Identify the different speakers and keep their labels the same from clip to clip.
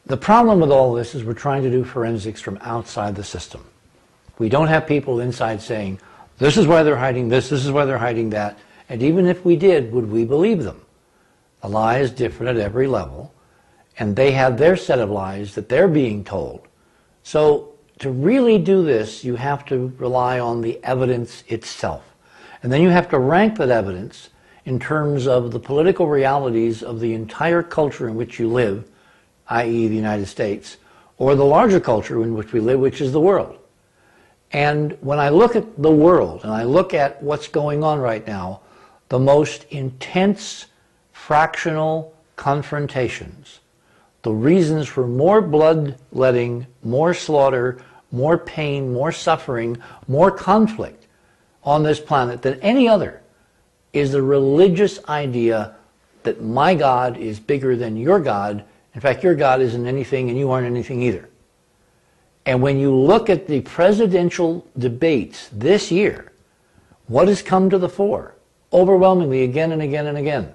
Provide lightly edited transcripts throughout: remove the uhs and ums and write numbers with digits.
Speaker 1: The problem with all this is we're trying to do forensics from outside the system. We don't have people inside saying, this is why they're hiding this is why they're hiding that. And even if we did, would we believe them? The lie is different at every level, and they have their set of lies that they're being told. So to really do this, you have to rely on the evidence itself. And then you have to rank that evidence in terms of the political realities of the entire culture in which you live, i.e. the United States, or the larger culture in which we live, which is the world. And when I look at the world, and I look at what's going on right now, the most intense fractional confrontations, the reasons for more bloodletting, more slaughter, more pain, more suffering, more conflict on this planet than any other, is the religious idea that my God is bigger than your God. In fact, your God isn't anything and you aren't anything either. And when you look at the presidential debates this year, what has come to the fore? Overwhelmingly, again and again and again,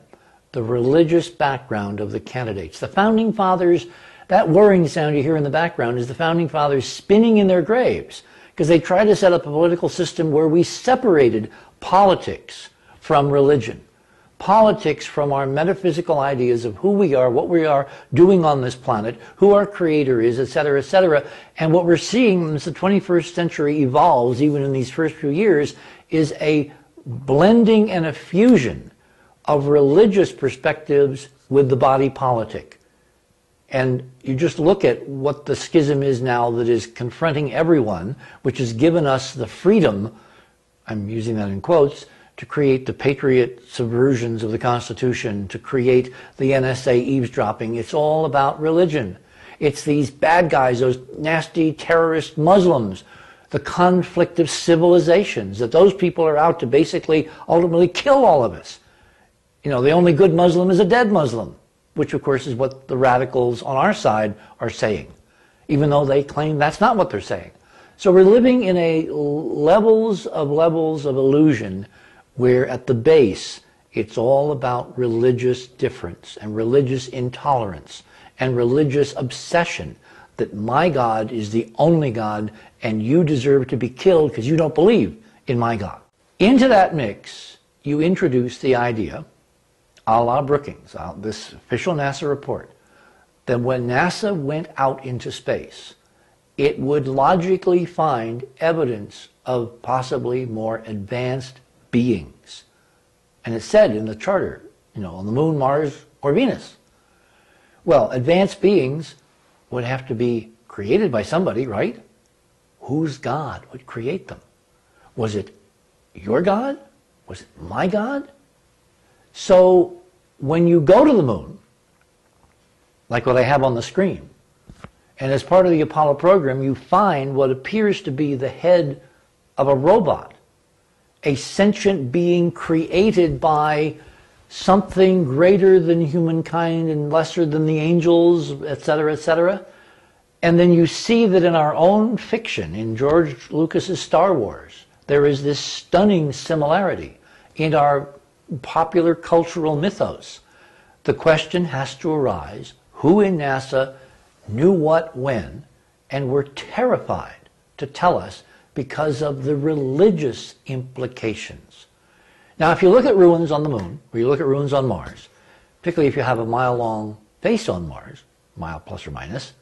Speaker 1: the religious background of the candidates. The Founding Fathers, that whirring sound you hear in the background is the Founding Fathers spinning in their graves because they tried to set up a political system where we separated politics from religion. Politics from our metaphysical ideas of who we are, what we are doing on this planet, who our creator is, etc., etc. And what we're seeing as the 21st century evolves, even in these first few years, is a blending and a fusion of religious perspectives with the body politic. And you just look at what the schism is now that is confronting everyone, which has given us the freedom, I'm using that in quotes, to create the patriot subversions of the Constitution, to create the NSA eavesdropping. It's all about religion. It's these bad guys, those nasty terrorist Muslims, the conflict of civilizations, that those people are out to basically ultimately kill all of us. You know, the only good Muslim is a dead Muslim, which of course is what the radicals on our side are saying, even though they claim that's not what they're saying. So we're living in a levels of illusion where at the base it's all about religious difference and religious intolerance and religious obsession that my God is the only God and you deserve to be killed because you don't believe in my God. Into that mix, you introduce the idea, a la Brookings, this official NASA report, that when NASA went out into space, it would logically find evidence of possibly more advanced beings. And it said in the charter, you know, on the moon, Mars, or Venus. Well, advanced beings would have to be created by somebody, right? Whose God would create them? Was it your God? Was it my God? So when you go to the moon, like what I have on the screen, and as part of the Apollo program, you find what appears to be the head of a robot, a sentient being created by something greater than humankind and lesser than the angels, etc., etc. And then you see that in our own fiction, in George Lucas's Star Wars, there is this stunning similarity in our popular cultural mythos. The question has to arise, who in NASA knew what when and were terrified to tell us because of the religious implications. Now, if you look at ruins on the moon, or you look at ruins on Mars, particularly if you have a mile-long face on Mars, mile plus or minus,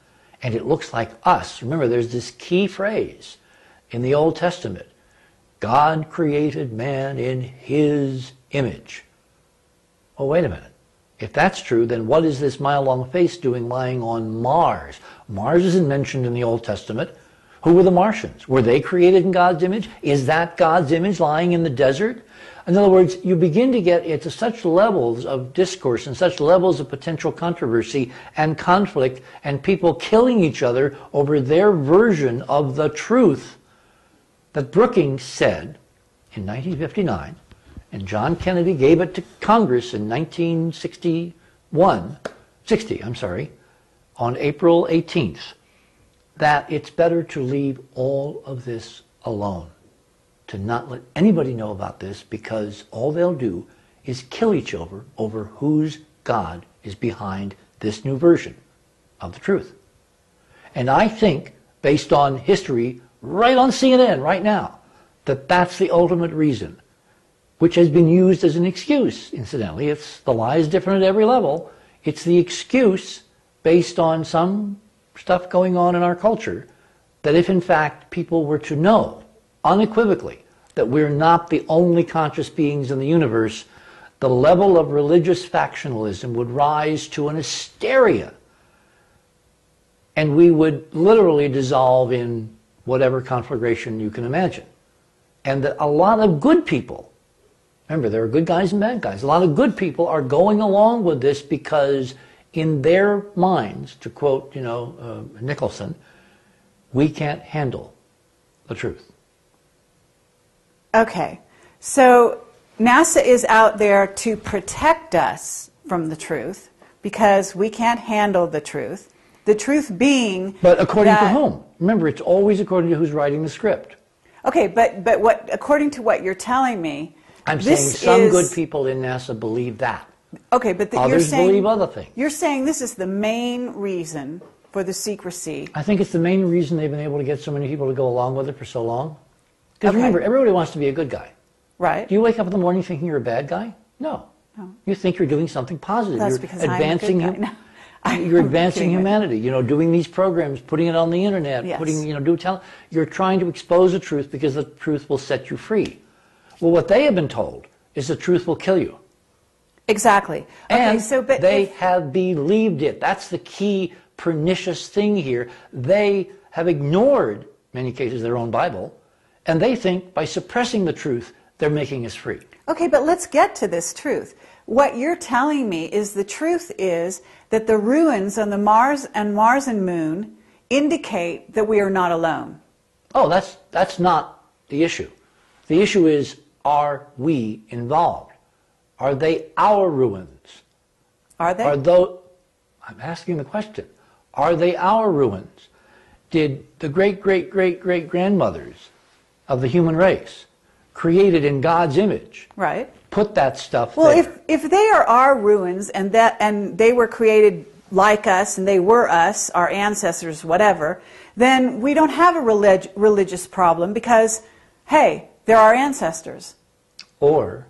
Speaker 1: and it looks like us, remember there's this key phrase in the Old Testament, God created man in his image. Oh, wait a minute. If that's true, then what is this mile-long face doing lying on Mars? Mars isn't mentioned in the Old Testament. Who were the Martians? Were they created in God's image? Is that God's image lying in the desert? In other words, you begin to get into such levels of discourse and such levels of potential controversy and conflict and people killing each other over their version of the truth that Brookings said in 1959, and John Kennedy gave it to Congress in 1960, on April 18th. That it's better to leave all of this alone, to not let anybody know about this, because all they'll do is kill each other over whose God is behind this new version of the truth. And I think, based on history, right on CNN right now, that that's the ultimate reason, which has been used as an excuse, incidentally. The lie is different at every level. It's the excuse based on some stuff going on in our culture that if in fact people were to know unequivocally that we're not the only conscious beings in the universe, the level of religious factionalism would rise to an hysteria, and we would literally dissolve in whatever conflagration you can imagine. And that a lot of good people, remember, there are good guys and bad guys, a lot of good people are going along with this because in their minds, to quote, Nicholson, we can't handle the truth.
Speaker 2: Okay, so NASA is out there to protect us from the truth because we can't handle the truth. The truth being...
Speaker 1: But according to whom? Remember, it's always according to who's writing the script.
Speaker 2: Okay, but what, according to what you're telling me...
Speaker 1: I'm saying some good people in NASA believe that.
Speaker 2: Okay, but
Speaker 1: others believe other things.
Speaker 2: You're saying this is the main reason for the secrecy.
Speaker 1: I think it's the main reason they've been able to get so many people to go along with it for so long. Because remember, everybody wants to be a good guy.
Speaker 2: Right.
Speaker 1: Do you wake up in the morning thinking you're a bad guy? No. You think you're doing something positive.
Speaker 2: That's
Speaker 1: you're
Speaker 2: because
Speaker 1: advancing
Speaker 2: I'm a good guy. No.
Speaker 1: You're advancing humanity, doing these programs, putting it on the internet,
Speaker 2: yes.
Speaker 1: You're trying to expose the truth because the truth will set you free. Well, what they have been told is the truth will kill you.
Speaker 2: Exactly.
Speaker 1: And they have believed it. That's the key pernicious thing here. They have ignored, in many cases, their own Bible, and they think by suppressing the truth, they're making us free.
Speaker 2: Okay, but let's get to this truth. What you're telling me is the truth is that the ruins on the Mars and Moon indicate that we are not alone.
Speaker 1: Oh, that's not the issue. The issue is, are we involved? Are they our ruins?
Speaker 2: Are they?
Speaker 1: I'm asking the question. Are they our ruins? Did the great-great-great-great-grandmothers of the human race, created in God's image,
Speaker 2: right,
Speaker 1: put that stuff there?
Speaker 2: Well, if they are our ruins and they were created like us and they were us, our ancestors, whatever, then we don't have a religious problem because, hey, they're our ancestors.
Speaker 1: Or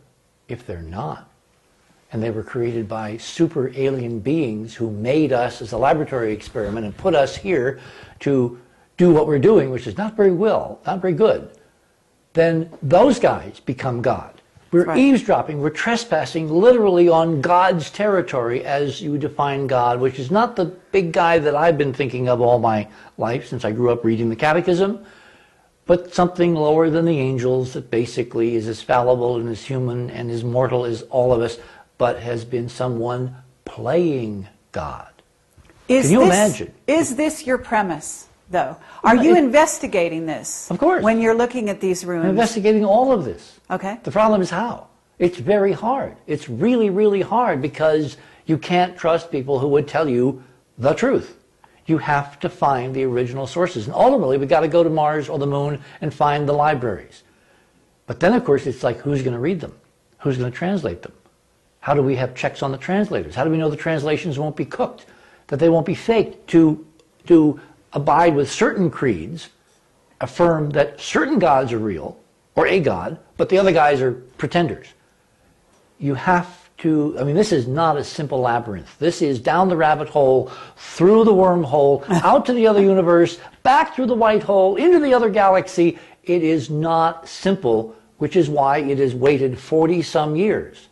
Speaker 1: if they're not, and they were created by super alien beings who made us as a laboratory experiment and put us here to do what we're doing, which is not very good, then those guys become God. We're eavesdropping, we're trespassing literally on God's territory as you define God, which is not the big guy that I've been thinking of all my life since I grew up reading the Catechism, but something lower than the angels that basically is as fallible and as human and as mortal as all of us, but has been someone playing God. Can you imagine?
Speaker 2: Is this your premise, though? Are you investigating this?
Speaker 1: Of course.
Speaker 2: When you're looking at these ruins?
Speaker 1: I'm investigating all of this.
Speaker 2: Okay.
Speaker 1: The problem is how. It's very hard. It's really, really hard because you can't trust people who would tell you the truth. You have to find the original sources. And ultimately, we've got to go to Mars or the Moon and find the libraries. But then, of course, it's like, who's going to read them? Who's going to translate them? How do we have checks on the translators? How do we know the translations won't be cooked? That they won't be faked? To abide with certain creeds, affirm that certain gods are real, or a god, but the other guys are pretenders. You have to, this is not a simple labyrinth. This is down the rabbit hole, through the wormhole, out to the other universe, back through the white hole, into the other galaxy. It is not simple, which is why it has waited 40-some years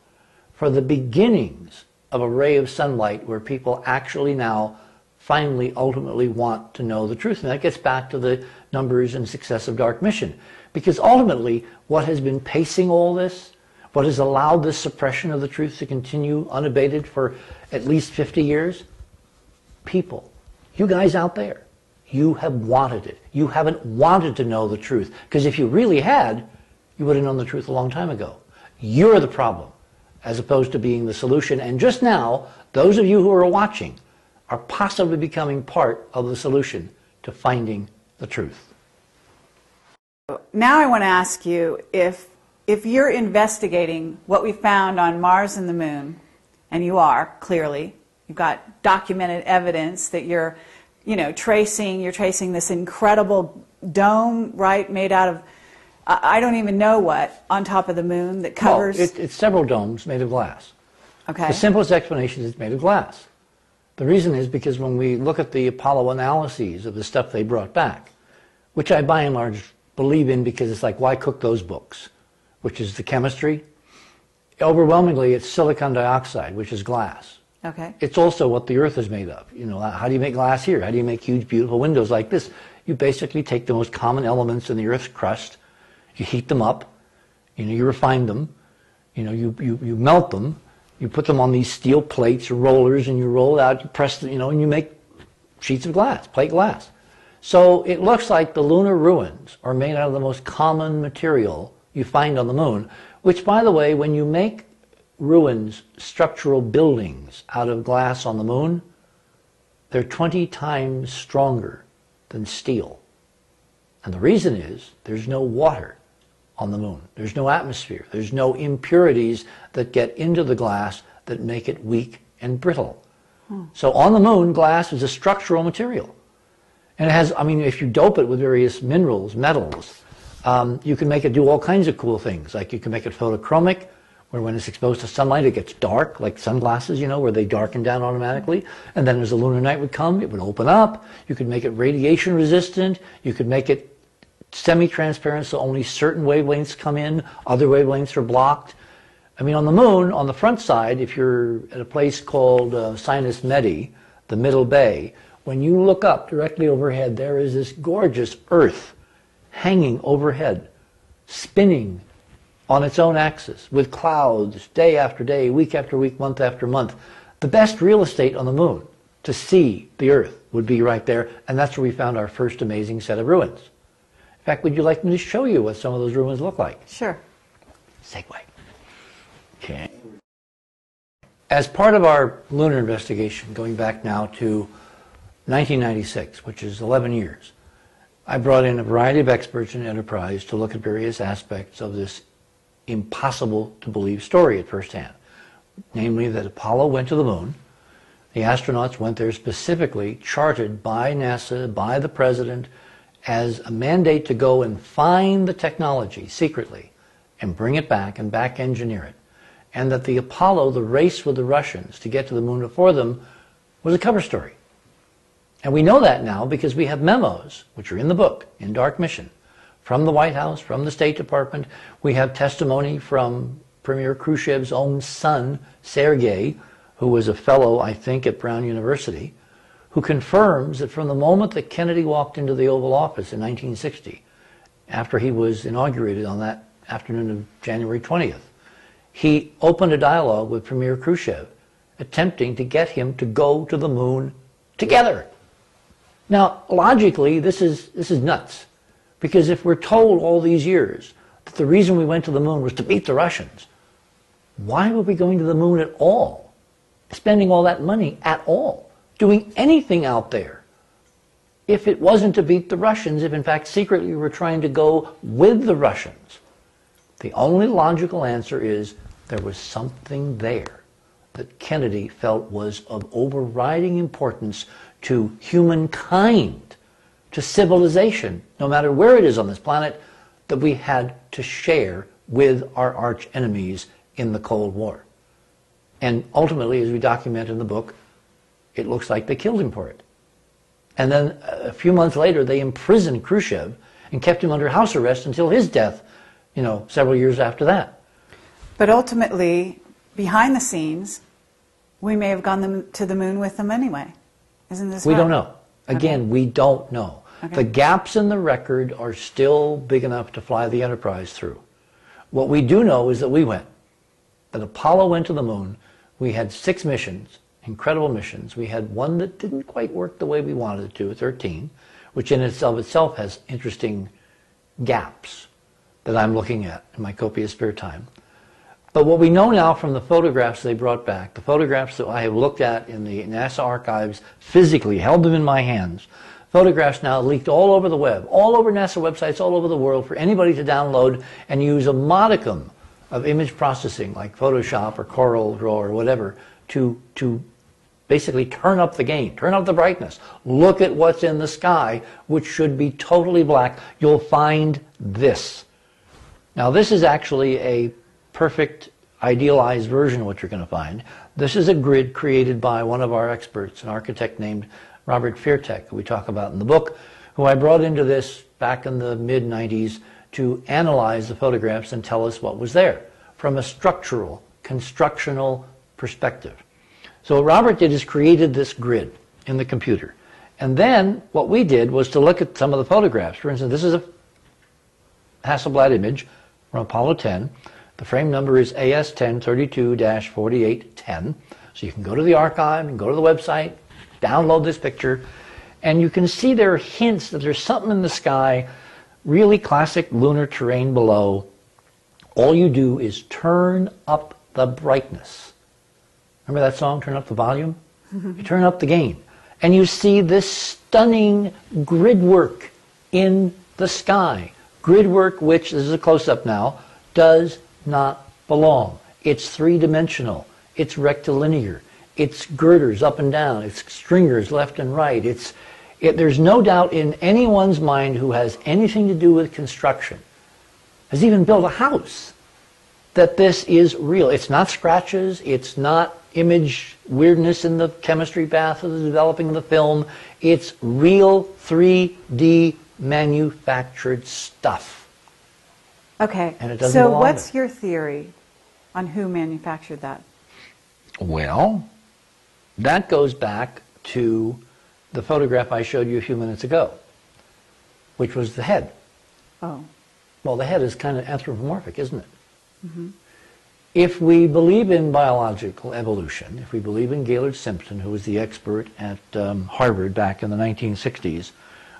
Speaker 1: for the beginnings of a ray of sunlight where people actually now finally, ultimately want to know the truth. And that gets back to the numbers and success of Dark Mission. Because ultimately, what has been pacing all this, what has allowed this suppression of the truth to continue unabated for at least 50 years? People. You guys out there. You have wanted it. You haven't wanted to know the truth. Because if you really had, you would have known the truth a long time ago. You're the problem, as opposed to being the solution. And just now, those of you who are watching are possibly becoming part of the solution to finding the truth.
Speaker 2: Now I want to ask you, if you're investigating what we found on Mars and the Moon, and you are, clearly, you've got documented evidence that you're you're tracing this incredible dome, right, made out of, I don't even know what, on top of the moon that covers...
Speaker 1: Well, it's several domes made of glass.
Speaker 2: Okay.
Speaker 1: The simplest explanation is it's made of glass. The reason is because when we look at the Apollo analyses of the stuff they brought back, which I by and large believe in because it's like, why cook those books? Which is the chemistry. Overwhelmingly, it's silicon dioxide, which is glass.
Speaker 2: Okay.
Speaker 1: It's also what the Earth is made of. How do you make glass here? How do you make huge, beautiful windows like this? You basically take the most common elements in the Earth's crust, you heat them up, you refine them, you melt them, you put them on these steel plates or rollers, and you roll it out, you press them, and you make sheets of glass, plate glass. So it looks like the lunar ruins are made out of the most common material you find on the moon, which, by the way, when you make ruins, structural buildings out of glass on the moon, they're 20 times stronger than steel. And the reason is there's no water on the moon. There's no atmosphere. There's no impurities that get into the glass that make it weak and brittle. So on the moon, glass is a structural material. And it has, if you dope it with various minerals, metals, you can make it do all kinds of cool things. Like you can make it photochromic, where when it's exposed to sunlight it gets dark, like sunglasses, where they darken down automatically. And then as the lunar night would come, it would open up. You could make it radiation resistant. You could make it semi-transparent, so only certain wavelengths come in, other wavelengths are blocked. On the moon, on the front side, if you're at a place called Sinus Medi, the Middle Bay, when you look up directly overhead, there is this gorgeous Earth hanging overhead, spinning on its own axis, with clouds day after day, week after week, month after month. The best real estate on the moon to see the Earth would be right there, and that's where we found our first amazing set of ruins. In fact, would you like me to show you what some of those ruins look like?
Speaker 2: Sure.
Speaker 1: Segue. Okay. As part of our lunar investigation, going back now to 1996, which is 11 years, I brought in a variety of experts in Enterprise to look at various aspects of this impossible to believe story at first hand. Namely that Apollo went to the moon. The astronauts went there specifically chartered by NASA, by the president, as a mandate to go and find the technology secretly and bring it back and back engineer it. And that the Apollo, the race with the Russians to get to the moon before them, was a cover story. And we know that now because we have memos, which are in the book, in Dark Mission, from the White House, from the State Department. We have testimony from Premier Khrushchev's own son, Sergei, who was a fellow, I think, at Brown University, who confirms that from the moment that Kennedy walked into the Oval Office in 1960, after he was inaugurated on that afternoon of January 20th, he opened a dialogue with Premier Khrushchev, attempting to get him to go to the moon together. Now, logically, this is nuts, because if we're told all these years that the reason we went to the moon was to beat the Russians, why were we going to the moon at all, spending all that money at all, doing anything out there, if it wasn't to beat the Russians, if in fact secretly we were trying to go with the Russians? The only logical answer is there was something there that Kennedy felt was of overriding importance to humankind, to civilization, no matter where it is on this planet, that we had to share with our arch enemies in the Cold War. And ultimately, as we document in the book, it looks like they killed him for it. And then a few months later, they imprisoned Khrushchev and kept him under house arrest until his death, several years after that.
Speaker 2: But ultimately, behind the scenes, we may have gone to the moon with them anyway. Isn't this right?
Speaker 1: We don't know. Again, we don't know.
Speaker 2: Okay.
Speaker 1: The gaps in the record are still big enough to fly the Enterprise through. What we do know is that we went. That Apollo went to the moon. We had 6 missions, incredible missions. We had one that didn't quite work the way we wanted it to, 13, which in itself has interesting gaps that I'm looking at in my copious spare time. But what we know now from the photographs they brought back, the photographs that I have looked at in the NASA archives physically, held them in my hands, photographs now leaked all over the web, all over NASA websites, all over the world for anybody to download and use a modicum of image processing like Photoshop or Corel Draw or whatever to basically turn up the gain, turn up the brightness. Look at what's in the sky, which should be totally black. You'll find this. Now, this is actually a perfect, idealized version of what you're going to find. This is a grid created by one of our experts, an architect named Robert Feartek, who we talk about in the book, who I brought into this back in the mid-90s to analyze the photographs and tell us what was there from a structural, constructional perspective. So what Robert did is created this grid in the computer. And then what we did was to look at some of the photographs. For instance, this is a Hasselblad image from Apollo 10. The frame number is AS1032-4810. So you can go to the archive and go to the website, download this picture, and you can see there are hints that there's something in the sky, really classic lunar terrain below. All you do is turn up the brightness. Remember that song, Turn Up the Volume? You turn up the gain. And you see this stunning grid work in the sky. Grid work which, this is a close-up now, does not belong. It's three-dimensional. It's rectilinear. It's girders up and down. It's stringers left and right. There's no doubt in anyone's mind who has anything to do with construction, has even built a house, that this is real. It's not scratches. It's not image weirdness in the chemistry bath of the developing the film. It's real 3D manufactured stuff.
Speaker 2: Okay,
Speaker 1: And it doesn't
Speaker 2: so
Speaker 1: belong
Speaker 2: what's
Speaker 1: there.
Speaker 2: your theory on who manufactured that?
Speaker 1: Well, that goes back to the photograph I showed you a few minutes ago, which was the head.
Speaker 2: Oh.
Speaker 1: Well, the head is kind of anthropomorphic, isn't it?
Speaker 2: Mm-hmm.
Speaker 1: If we believe in biological evolution, if we believe in Gaylord Simpson, who was the expert at Harvard back in the 1960s,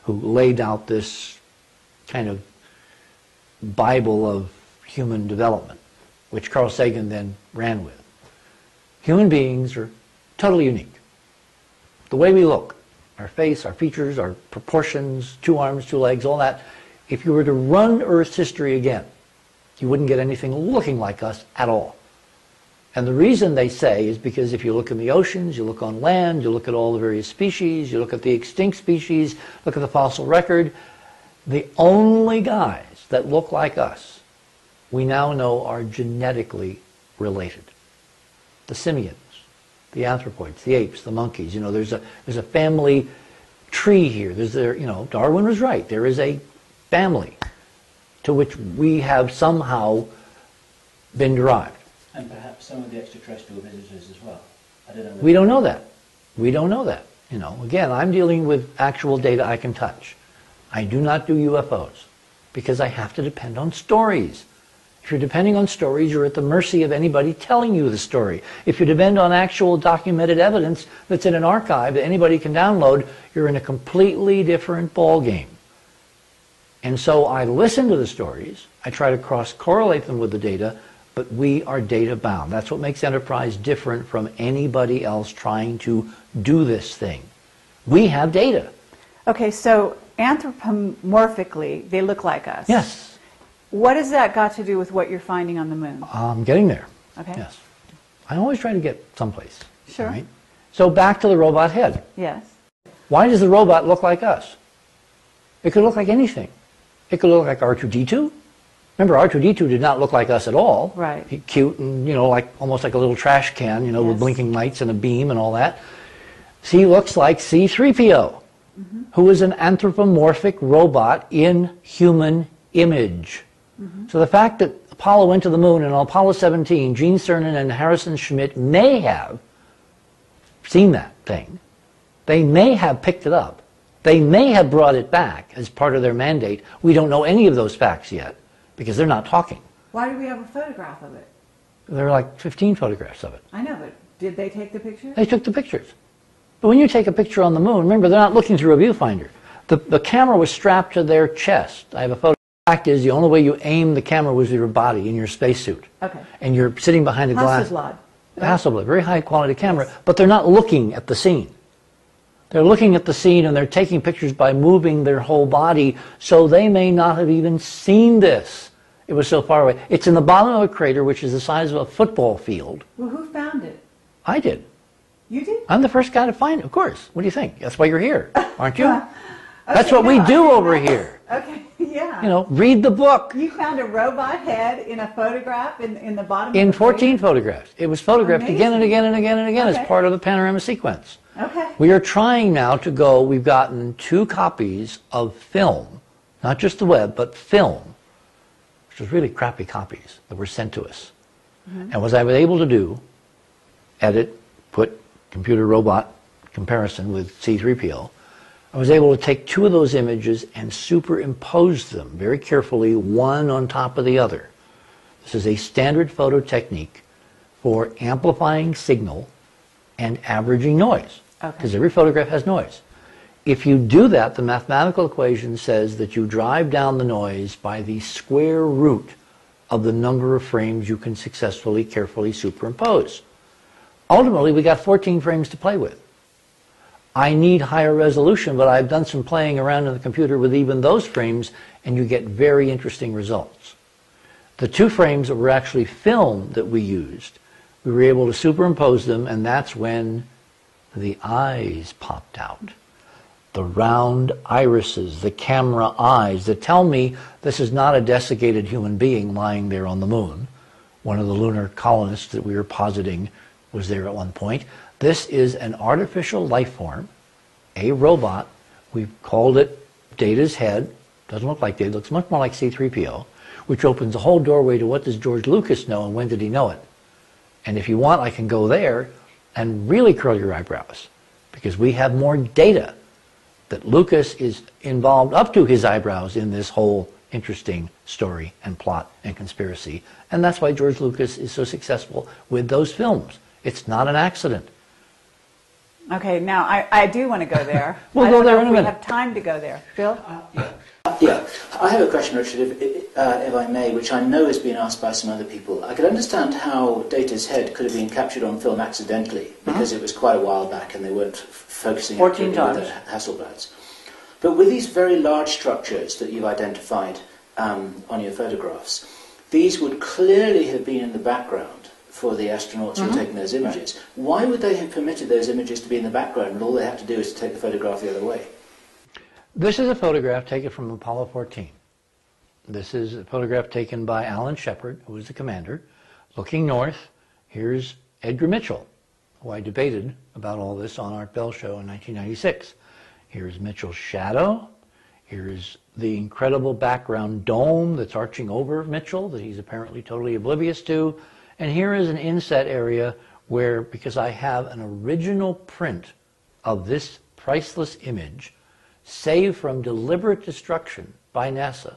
Speaker 1: who laid out this kind of Bible of human development, which Carl Sagan then ran with. Human beings are totally unique. The way we look, our face, our features, our proportions, 2 arms, 2 legs, all that, if you were to run Earth's history again, you wouldn't get anything looking like us at all. And the reason they say is because if you look in the oceans, you look on land, you look at all the various species, you look at the extinct species, look at the fossil record, the only guys that look like us, we now know are genetically related. The simians, the anthropoids, the apes, the monkeys. You know, there's a family tree here. Darwin was right. There is a family to which we have somehow been derived.
Speaker 3: And perhaps some of the extraterrestrial visitors as well. I don't know.
Speaker 1: We don't know that. We don't know that. You know, again, I'm dealing with actual data I can touch. I do not do UFOs because I have to depend on stories. If you're depending on stories, you're at the mercy of anybody telling you the story. If you depend on actual documented evidence that's in an archive that anybody can download, you're in a completely different ballgame. And so I listen to the stories, I try to cross-correlate them with the data, but we are data-bound. That's what makes Enterprise different from anybody else trying to do this thing. We have data.
Speaker 2: Okay, so anthropomorphically, they look like us.
Speaker 1: Yes.
Speaker 2: What has that got to do with what you're finding on the moon?
Speaker 1: I'm getting there.
Speaker 2: Okay.
Speaker 1: Yes. I always try to get someplace.
Speaker 2: Sure.
Speaker 1: Right? So back to the robot head.
Speaker 2: Yes.
Speaker 1: Why does the robot look like us? It could look like anything. It could look like R2-D2. Remember, R2-D2 did not look like us at all.
Speaker 2: Right.
Speaker 1: Cute and, like almost like a little trash can,
Speaker 2: Yes.
Speaker 1: with blinking lights and a beam and all that. He looks like C-3PO, who is an anthropomorphic robot in human image. So the fact that Apollo went to the moon and on Apollo 17, Gene Cernan and Harrison Schmitt may have seen that thing. They may have picked it up. They may have brought it back as part of their mandate. We don't know any of those facts yet because they're not talking.
Speaker 2: Why do we have a photograph of it?
Speaker 1: There are like 15 photographs of it.
Speaker 2: I know, but did they take the picture?
Speaker 1: They took the pictures. But when you take a picture on the moon, remember, they're not looking through a viewfinder. The camera was strapped to their chest. I have a photo. The fact is, the only way you aim the camera was with your body in your spacesuit.
Speaker 2: Okay.
Speaker 1: And you're sitting behind a glass.
Speaker 2: Hasselblad.
Speaker 1: Hasselblad, very high quality camera.
Speaker 2: Yes.
Speaker 1: But they're not looking at the scene. They're looking at the scene and they're taking pictures by moving their whole body, so they may not have even seen this. It was so far away. It's in the bottom of a crater which is the size of a football field.
Speaker 2: Well, who found it?
Speaker 1: I did.
Speaker 2: You did?
Speaker 1: I'm the first guy to find it, of course. What do you think? That's why you're here, aren't you?
Speaker 2: Okay,
Speaker 1: That's what we do over here.
Speaker 2: Okay, yeah.
Speaker 1: You know, read the book.
Speaker 2: You found a robot head in a photograph in the bottom
Speaker 1: In
Speaker 2: of the
Speaker 1: 14 photographs. It was photographed again and again and again and again
Speaker 2: Okay.
Speaker 1: as part of the panorama sequence.
Speaker 2: Okay.
Speaker 1: We are trying now to go, we've gotten 2 copies of film, not just the web, but film, which was really crappy copies that were sent to us. And what I was able to do, edit, put computer robot comparison with C3PO, I was able to take 2 of those images and superimpose them very carefully, one on top of the other. This is a standard photo technique for amplifying signal and averaging noise, because every photograph has noise. If you do that, the mathematical equation says that you drive down the noise by the square root of the number of frames you can successfully, carefully superimpose. Ultimately, we got 14 frames to play with. I need higher resolution, but I've done some playing around in the computer with even those frames, and you get very interesting results. The 2 frames that were actually film that we used, we were able to superimpose them, and that's when the eyes popped out. The round irises, the camera eyes that tell me this is not a desiccated human being lying there on the moon. One of the lunar colonists that we were positing was there at one point. This is an artificial life form, a robot. We've called it Data's head. Doesn't look like Data, looks much more like C3PO, which opens a whole doorway to what does George Lucas know and when did he know it. And if you want, I can go there and really curl your eyebrows, because we have more data that Lucas is involved up to his eyebrows in this whole interesting story and plot and conspiracy. And that's why George Lucas is so successful with those films. It's not an accident.
Speaker 2: Okay, now I do want to go there.
Speaker 1: We'll
Speaker 2: I
Speaker 1: go
Speaker 2: don't
Speaker 1: there
Speaker 2: know
Speaker 1: in a
Speaker 2: if
Speaker 1: minute.
Speaker 2: We have time to go there. Phil?
Speaker 4: Yeah, I have a question, Richard, if I may, which I know has been asked by some other people. I could understand how Data's head could have been captured on film accidentally, because it was quite a while back and they weren't focusing
Speaker 3: 14
Speaker 4: accurately
Speaker 3: times.
Speaker 4: with the Hasselblads. But with these very large structures that you've identified on your photographs, these would clearly have been in the background for the astronauts who were taking those images. Why would they have permitted those images to be in the background and all they had to do is to take the photograph the other way?
Speaker 1: This is a photograph taken from Apollo 14. This is a photograph taken by Alan Shepard, who was the commander. Looking north, here's Edgar Mitchell, who I debated about all this on Art Bell Show in 1996. Here's Mitchell's shadow. Here's the incredible background dome that's arching over Mitchell that he's apparently totally oblivious to. And here is an inset area where, because I have an original print of this priceless image, saved from deliberate destruction by NASA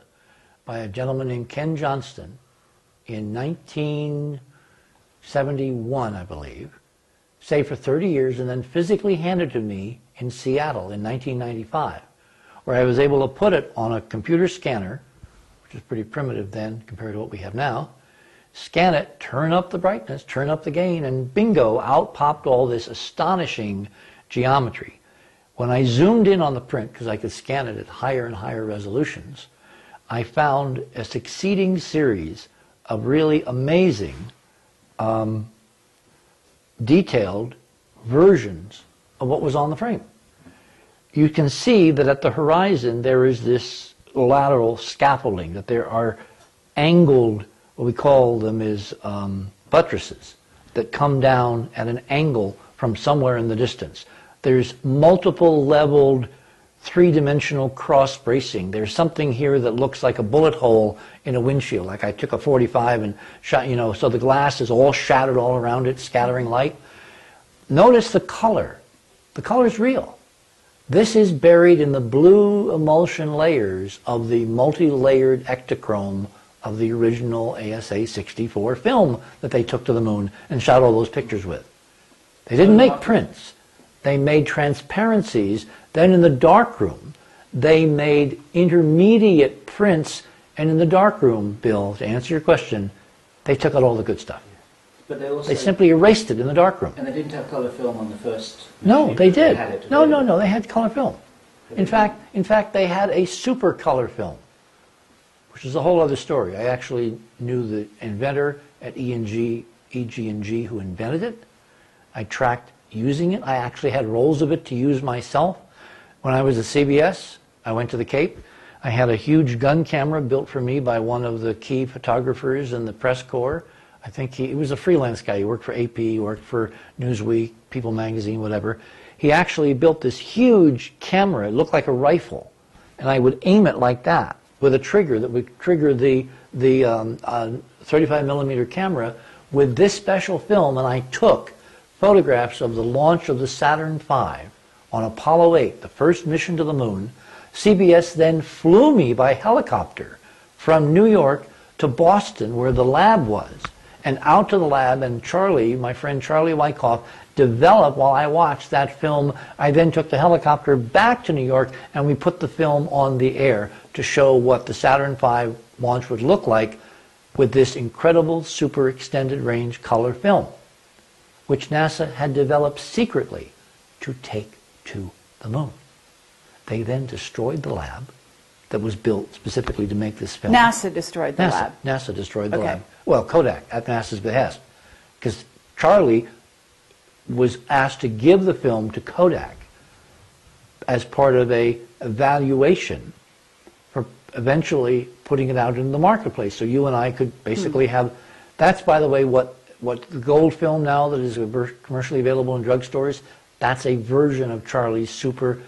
Speaker 1: by a gentleman named Ken Johnston in 1971, I believe, saved for 30 years and then physically handed to me in Seattle in 1995, where I was able to put it on a computer scanner, which is pretty primitive then compared to what we have now, scan it, turn up the brightness, turn up the gain, and bingo, out popped all this astonishing geometry. When I zoomed in on the print, because I could scan it at higher and higher resolutions, I found a succeeding series of really amazing, detailed versions of what was on the frame. You can see that at the horizon there is this lateral scaffolding, that there are angled, what we call them is buttresses, that come down at an angle from somewhere in the distance. There's multiple leveled three-dimensional cross bracing. There's something here that looks like a bullet hole in a windshield, like I took a 45 and shot, you know, so the glass is all shattered all around it, scattering light. Notice the color. The color is real. This is buried in the blue emulsion layers of the multi-layered ectochrome of the original ASA-64 film that they took to the moon and shot all those pictures with. They didn't make prints. They made transparencies. Then in the darkroom, they made intermediate prints. And in the darkroom, Bill, to answer your question, they took out all the good stuff.
Speaker 3: But they
Speaker 1: They simply erased it in the darkroom.
Speaker 3: And they didn't have colour film on the first...
Speaker 1: No,
Speaker 3: machine.
Speaker 1: they did.
Speaker 3: had it
Speaker 1: No,
Speaker 3: available.
Speaker 1: they had color film. In fact, they had a super color film, which is a whole other story. I actually knew the inventor at EG&G who invented it. I tracked using it. I actually had rolls of it to use myself. When I was at CBS, I went to the Cape. I had a huge gun camera built for me by one of the key photographers in the press corps. I think he was a freelance guy. He worked for AP, he worked for Newsweek, People Magazine, whatever. He actually built this huge camera. It looked like a rifle. And I would aim it like that with a trigger that would trigger the 35 millimeter camera with this special film. And I took photographs of the launch of the Saturn V on Apollo 8, the first mission to the moon. CBS then flew me by helicopter from New York to Boston, where the lab was, and out to the lab, and Charlie, my friend Charlie Wyckoff, developed while I watched that film. I then took the helicopter back to New York, and we put the film on the air to show what the Saturn V launch would look like with this incredible super extended range color film, which NASA had developed secretly to take to the moon. They then destroyed the lab that was built specifically to make this film.
Speaker 2: NASA destroyed the lab.
Speaker 1: NASA destroyed the lab. Well, Kodak, at NASA's behest. Because Charlie was asked to give the film to Kodak as part of a evaluation for eventually putting it out in the marketplace. So you and I could basically have... That's, by the way, what the gold film now that is commercially available in drugstores, that's a version of Charlie's super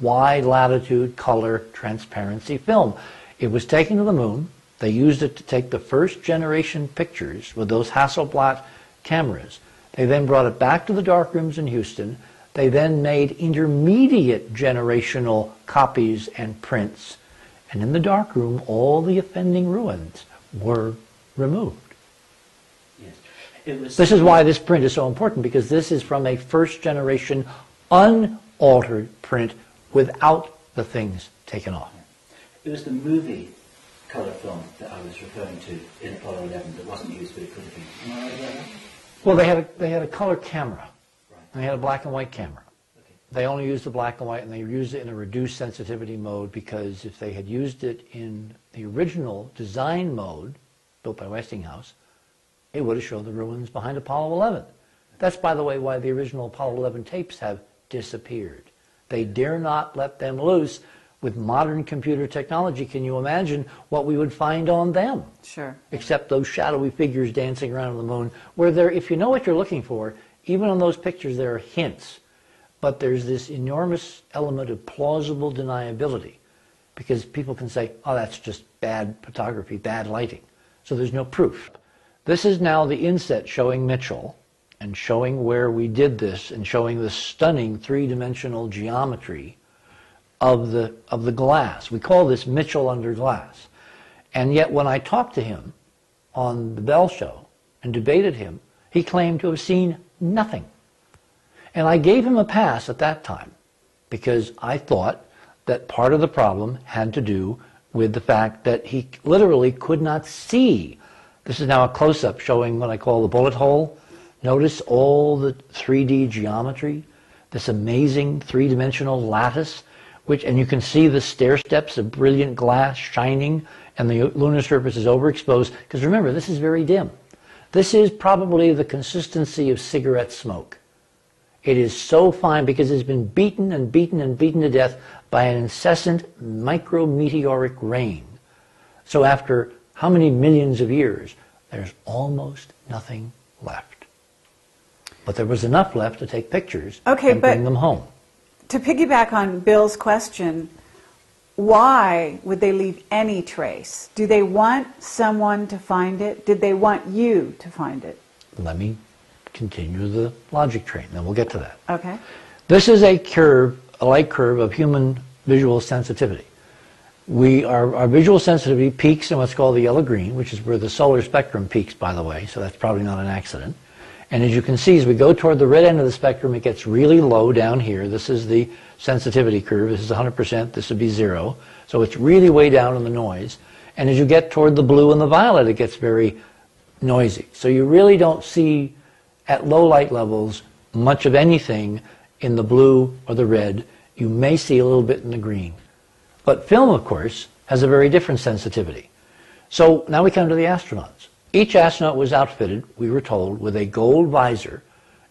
Speaker 1: wide latitude color transparency film. It was taken to the moon. They used it to take the first generation pictures with those Hasselblad cameras. They then brought it back to the darkrooms in Houston. They then made intermediate generational copies and prints. And in the darkroom, all the offending ruins were removed.
Speaker 3: Yes.
Speaker 1: This is why this print is so important, because this is from a first generation unaltered print without the things taken off.
Speaker 3: It was the movie colour film that I was referring to in Apollo 11 that wasn't used, but it could have been. Am I right about that?
Speaker 1: Well, they had a color camera.
Speaker 3: Right.
Speaker 1: And they had a black and white camera.
Speaker 3: Okay.
Speaker 1: They only used the black and white, and they used it in a reduced sensitivity mode, because if they had used it in the original design mode, built by Westinghouse, it would have shown the ruins behind Apollo 11. That's, by the way, why the original Apollo 11 tapes have disappeared. They dare not let them loose. With modern computer technology, can you imagine what we would find on them?
Speaker 2: Sure.
Speaker 1: Except those shadowy figures dancing around on the moon, where there, if you know what you're looking for, even on those pictures there are hints. But there's this enormous element of plausible deniability, because people can say, oh, that's just bad photography, bad lighting. So there's no proof. This is now the inset showing Mitchell, and showing where we did this, and showing the stunning three-dimensional geometry of the glass. We call this Mitchell under glass. And yet when I talked to him on the Bell Show and debated him, he claimed to have seen nothing. And I gave him a pass at that time, because I thought that part of the problem had to do with the fact that he literally could not see. This is now a close-up showing what I call the bullet hole. Notice all the 3D geometry, this amazing three-dimensional lattice, and you can see the stair steps of brilliant glass shining, and the lunar surface is overexposed. Because remember, this is very dim. This is probably the consistency of cigarette smoke. It is so fine because it's been beaten and beaten and beaten to death by an incessant micrometeoric rain. So after how many millions of years, there's almost nothing left. But there was enough left to take pictures and bring them home.
Speaker 2: To piggyback on Bill's question, why would they leave any trace? Do they want someone to find it? Did they want you to find it?
Speaker 1: Let me continue the logic train, then we'll get to that.
Speaker 2: Okay.
Speaker 1: This is a curve, a light curve of human visual sensitivity. Our visual sensitivity peaks in what's called the yellow-green, which is where the solar spectrum peaks, by the way, so that's probably not an accident. And as you can see, as we go toward the red end of the spectrum, it gets really low down here. This is the sensitivity curve. This is 100%. This would be 0. So it's really way down in the noise. And as you get toward the blue and the violet, it gets very noisy. So you really don't see, at low light levels, much of anything in the blue or the red. You may see a little bit in the green. But film, of course, has a very different sensitivity. So now we come to the astronauts. Each astronaut was outfitted, we were told, with a gold visor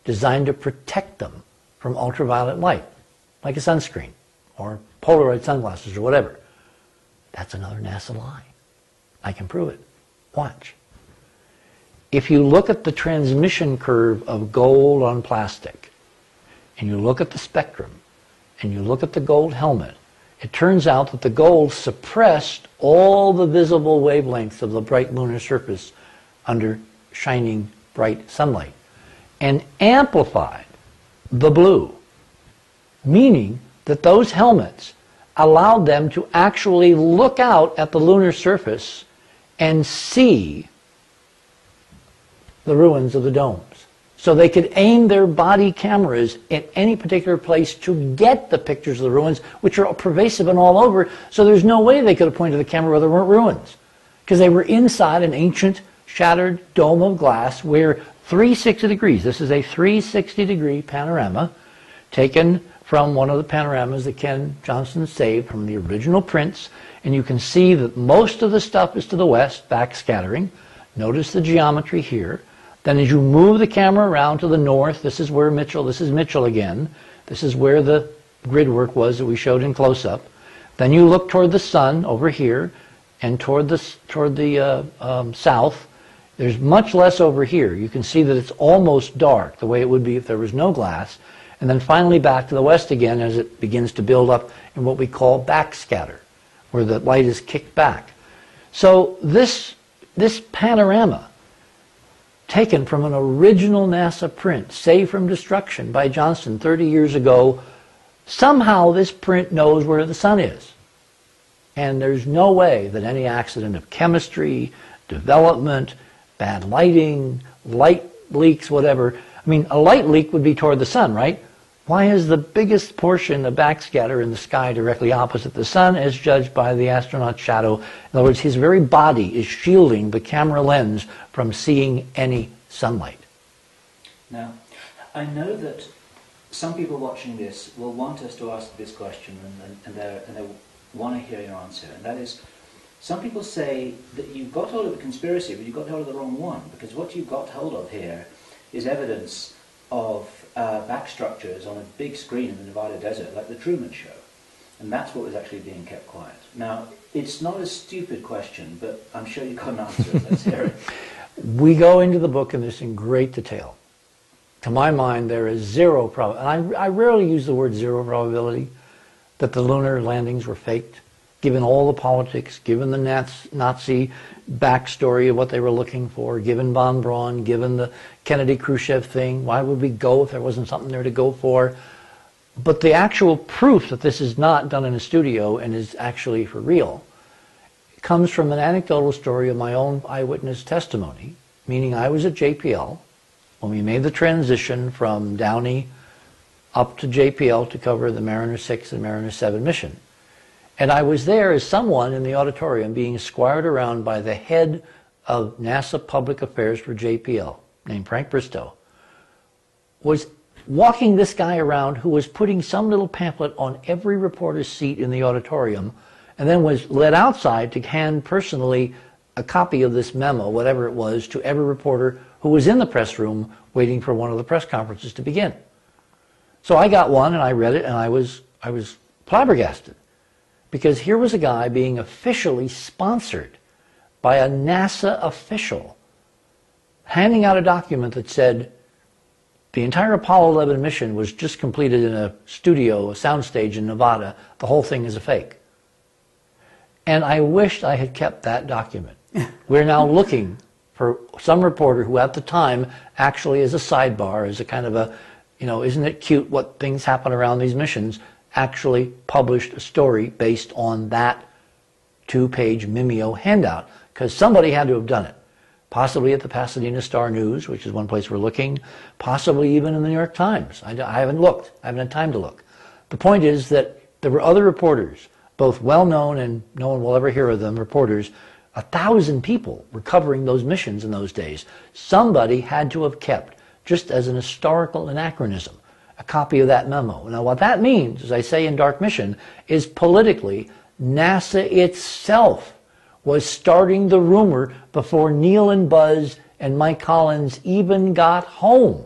Speaker 1: designed to protect them from ultraviolet light, like a sunscreen or Polaroid sunglasses or whatever. That's another NASA lie. I can prove it. Watch. If you look at the transmission curve of gold on plastic, and you look at the spectrum, and you look at the gold helmet, it turns out that the gold suppressed all the visible wavelengths of the bright lunar surface under shining bright sunlight and amplified the blue, meaning that those helmets allowed them to actually look out at the lunar surface and see the ruins of the domes. So they could aim their body cameras at any particular place to get the pictures of the ruins, which are pervasive and all over, so there's no way they could have pointed the camera where there weren't ruins. Because they were inside an ancient, shattered dome of glass where 360 degrees, this is a 360-degree panorama, taken from one of the panoramas that Ken Johnson saved from the original prints, and you can see that most of the stuff is to the west, backscattering. Notice the geometry here. Then as you move the camera around to the north, this is where Mitchell, this is Mitchell again. This is where the grid work was that we showed in close-up. Then you look toward the sun over here and toward the south. There's much less over here. You can see that it's almost dark, the way it would be if there was no glass. And then finally back to the west again as it begins to build up in what we call backscatter, where the light is kicked back. So this panorama, taken from an original NASA print, saved from destruction by Johnson 30 years ago, somehow this print knows where the sun is. And there's no way that any accident of chemistry, development, bad lighting, light leaks, whatever. I mean, a light leak would be toward the sun, right? Why is the biggest portion of backscatter in the sky directly opposite the sun as judged by the astronaut's shadow? In other words, his very body is shielding the camera lens from seeing any sunlight.
Speaker 3: Now, I know that some people watching this will want us to ask this question and they want to hear your answer. And that is, some people say that you got hold of a conspiracy, but you got hold of the wrong one, because what you got hold of here is evidence of back structures on a big screen in the Nevada desert, like the Truman Show. And that's what was actually being kept quiet. Now, it's not a stupid question, but I'm sure you've got an answer. Let's hear it.
Speaker 1: We go into the book in this in great detail. To my mind, there is zero probability, and I rarely use the word zero probability, that the lunar landings were faked, given all the politics, given the Nazi backstory of what they were looking for, given von Braun, given the Kennedy-Khrushchev thing. Why would we go if there wasn't something there to go for? But the actual proof that this is not done in a studio and is actually for real comes from an anecdotal story of my own eyewitness testimony, meaning I was at JPL when we made the transition from Downey up to JPL to cover the Mariner 6 and Mariner 7 mission. And I was there as someone in the auditorium being squired around by the head of NASA Public Affairs for JPL, named Frank Bristow, was walking this guy around who was putting some little pamphlet on every reporter's seat in the auditorium, and then was led outside to hand personally a copy of this memo, whatever it was, to every reporter who was in the press room waiting for one of the press conferences to begin. So I got one and I read it, and I was flabbergasted. Because here was a guy being officially sponsored by a NASA official, handing out a document that said the entire Apollo 11 mission was just completed in a studio, a soundstage in Nevada. The whole thing is a fake. And I wished I had kept that document. We're now looking for some reporter who at the time, actually as a sidebar, as a kind of a, isn't it cute what things happen around these missions, actually published a story based on that 2-page Mimeo handout, because somebody had to have done it. Possibly at the Pasadena Star News, which is one place we're looking, possibly even in the New York Times. I haven't looked. I haven't had time to look. The point is that there were other reporters, both well-known and no one will ever hear of them, reporters. 1,000 people were covering those missions in those days. Somebody had to have kept, just as an historical anachronism, a copy of that memo. Now what that means, as I say in Dark Mission, is politically NASA itself was starting the rumor before Neil and Buzz and Mike Collins even got home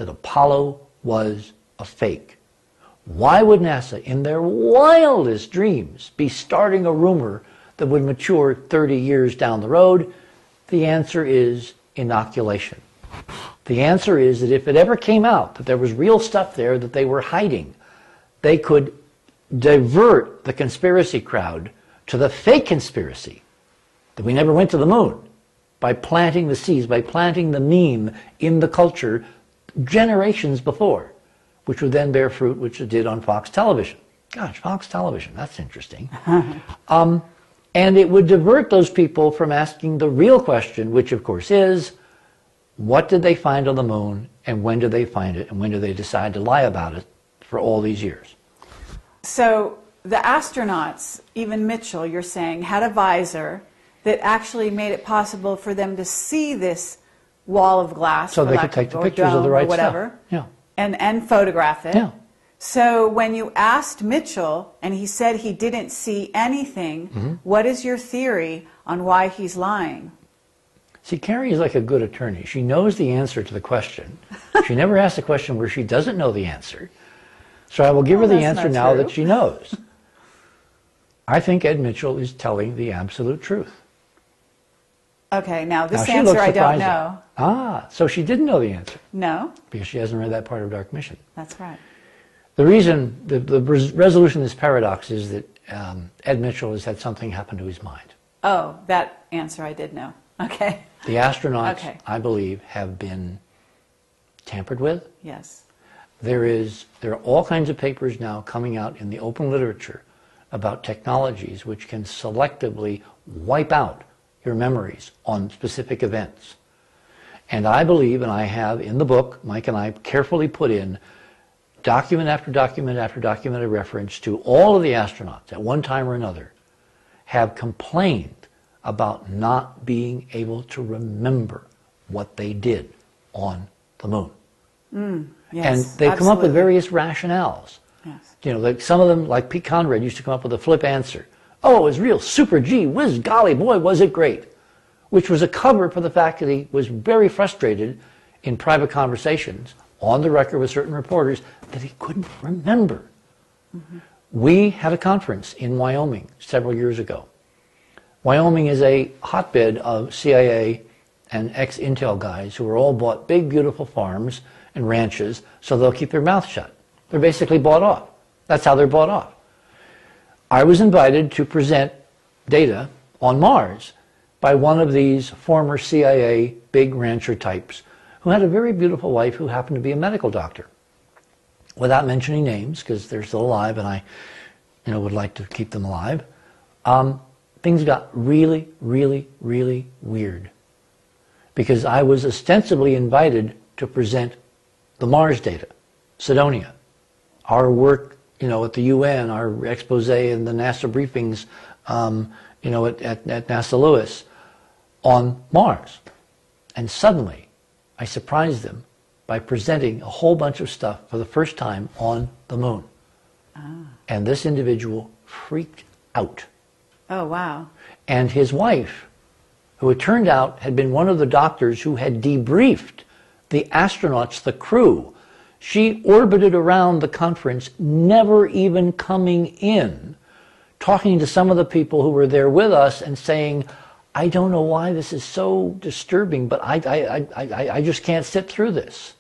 Speaker 1: that Apollo was a fake. Why would NASA, in their wildest dreams, be starting a rumor that would mature 30 years down the road? The answer is inoculation. The answer is that if it ever came out that there was real stuff there that they were hiding, they could divert the conspiracy crowd to the fake conspiracy that we never went to the moon by planting the seeds, by planting the meme in the culture generations before, which would then bear fruit, which it did on Fox Television. Gosh, Fox Television, that's interesting. And it would divert those people from asking the real question, which of course is, what did they find on the moon, and when did they find it, and when did they decide to lie about it for all these years?
Speaker 2: So the astronauts, even Mitchell, you're saying, had a visor that actually made it possible for them to see this wall of glass,
Speaker 1: so they could take the pictures of the right
Speaker 2: whatever,
Speaker 1: stuff. Yeah.
Speaker 2: And photograph it.
Speaker 1: Yeah.
Speaker 2: So when you asked Mitchell, and he said he didn't see anything, what is your theory on why he's lying?
Speaker 1: See, Carrie is like a good attorney. She knows the answer to the question. She never asks a question where she doesn't know the answer. So I will give her the answer now that she knows. I think Ed Mitchell is telling the absolute truth.
Speaker 2: Okay, now this answer I don't know.
Speaker 1: Ah, so she didn't know the answer.
Speaker 2: No.
Speaker 1: Because she hasn't read that part of Dark Mission.
Speaker 2: That's right.
Speaker 1: The reason, the resolution of this paradox is that Ed Mitchell has had something happen to his mind.
Speaker 2: Oh, that answer I did know. Okay.
Speaker 1: The astronauts, I believe, have been tampered with.
Speaker 2: Yes.
Speaker 1: There are all kinds of papers now coming out in the open literature about technologies which can selectively wipe out your memories on specific events. And I believe, and I have in the book, Mike and I carefully put in document after document after document of reference to all of the astronauts at one time or another have complained about not being able to remember what they did on the moon.
Speaker 2: Yes,
Speaker 1: and they've come up with various rationales.
Speaker 2: Yes.
Speaker 1: You know, like some of them, like Pete Conrad, used to come up with a flip answer. Oh, it was real super gee whiz, golly, boy, was it great. Which was a cover for the fact that he was very frustrated in private conversations on the record with certain reporters that he couldn't remember. We had a conference in Wyoming several years ago. Wyoming is a hotbed of CIA and ex-Intel guys who are all bought big, beautiful farms and ranches so they'll keep their mouth shut. They're basically bought off. That's how they're bought off. I was invited to present data on Mars by one of these former CIA big rancher types who had a very beautiful wife who happened to be a medical doctor. Without mentioning names, because they're still alive and I would like to keep them alive, things got really, really, really weird. Because I was ostensibly invited to present the Mars data, Cydonia, our work, at the UN, our expose and the NASA briefings, at NASA Lewis on Mars. And suddenly, I surprised them by presenting a whole bunch of stuff for the first time on the moon. And this individual freaked out.
Speaker 2: Oh, wow.
Speaker 1: And his wife, who it turned out had been one of the doctors who had debriefed the astronauts, the crew, she orbited around the conference, never even coming in, talking to some of the people who were there with us and saying, I don't know why this is so disturbing, but I just can't sit through this.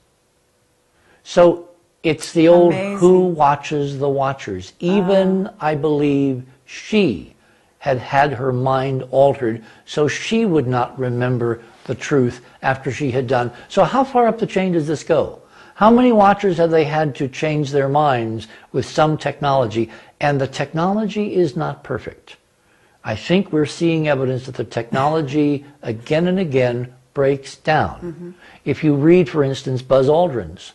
Speaker 1: So it's the old who watches the watchers. Even, I believe, she had had her mind altered so she would not remember the truth after she had done. So how far up the chain does this go? How many watchers have they had to change their minds with some technology? And the technology is not perfect. I think we're seeing evidence that the technology again and again breaks down. If you read, for instance, Buzz Aldrin's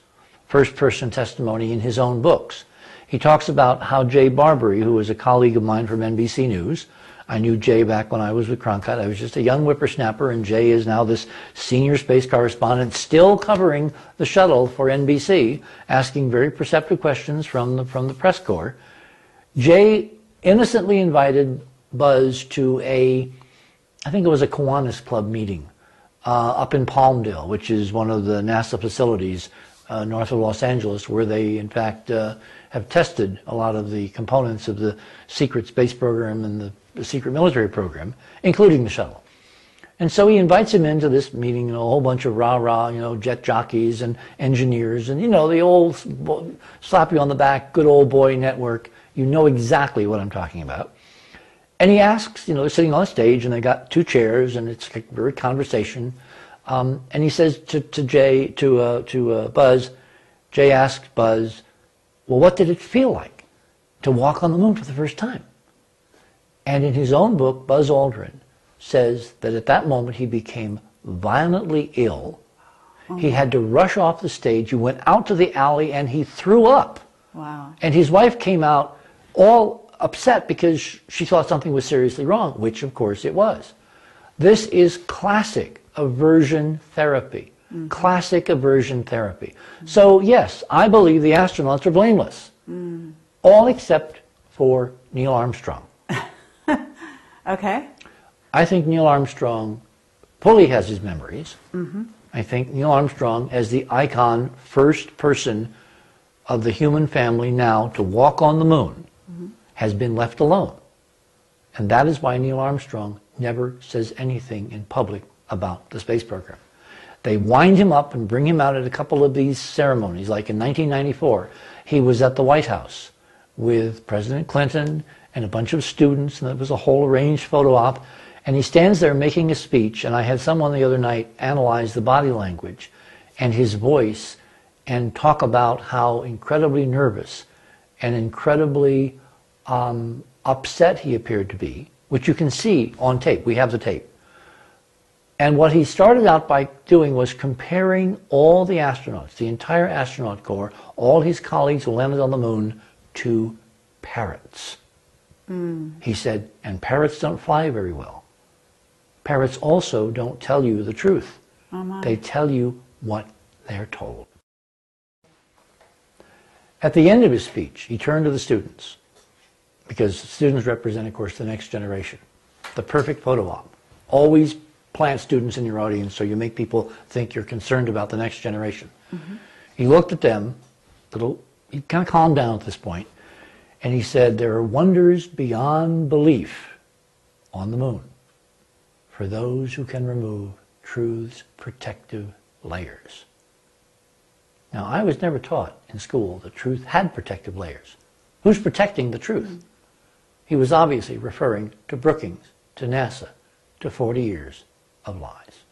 Speaker 1: first-person testimony in his own books, he talks about how Jay Barbary, who was a colleague of mine from NBC News, I knew Jay back when I was with Cronkite. I was just a young whippersnapper, and Jay is now this senior space correspondent still covering the shuttle for NBC, asking very perceptive questions from the press corps. Jay innocently invited Buzz to I think it was a Kiwanis Club meeting up in Palmdale, which is one of the NASA facilities north of Los Angeles, where they, in fact, have tested a lot of the components of the secret space program and the secret military program, including the shuttle. And so he invites him into this meeting, a whole bunch of rah-rah, jet jockeys and engineers, and, the old slap you on the back, good old boy network. You know exactly what I'm talking about. And he asks, they're sitting on stage, and they got 2 chairs, and it's like very conversation. And he says to Buzz, Jay asks Buzz, well, what did it feel like to walk on the moon for the first time? And in his own book, Buzz Aldrin says that at that moment he became violently ill. He had to rush off the stage. He went out to the alley and he threw up.
Speaker 2: Wow. And
Speaker 1: his wife came out all upset because she thought something was seriously wrong, which of course it was. This is classic aversion therapy. Mm-hmm. Classic aversion therapy. Mm-hmm. So yes, I believe the astronauts are blameless. Mm. All except for Neil Armstrong.
Speaker 2: Okay.
Speaker 1: I think Neil Armstrong fully has his memories. Mm-hmm. I think Neil Armstrong, as the icon, first person of the human family now to walk on the moon, mm-hmm. has been left alone. And that is why Neil Armstrong never says anything in public about the space program. They wind him up and bring him out at a couple of these ceremonies. Like in 1994, he was at the White House with President Clinton and a bunch of students, and it was a whole arranged photo op. And he stands there making a speech, and I had someone the other night analyze the body language and his voice and talk about how incredibly nervous and incredibly upset he appeared to be, which you can see on tape. We have the tape. And what he started out by doing was comparing all the astronauts, the entire astronaut corps, all his colleagues who landed on the moon, to parrots. Mm. He said, and parrots don't fly very well. Parrots also don't tell you the truth. Oh, they tell you what they're told. At the end of his speech, he turned to the students, because students represent, of course, the next generation. The perfect photo op. Always plant students in your audience so you make people think you're concerned about the next generation. Mm-hmm. He looked at them, he kind of calmed down at this point, and he said, there are wonders beyond belief on the moon for those who can remove truth's protective layers. Now, I was never taught in school that truth had protective layers. Who's protecting the truth? Mm-hmm. He was obviously referring to Brookings, to NASA, to 40 years of lies.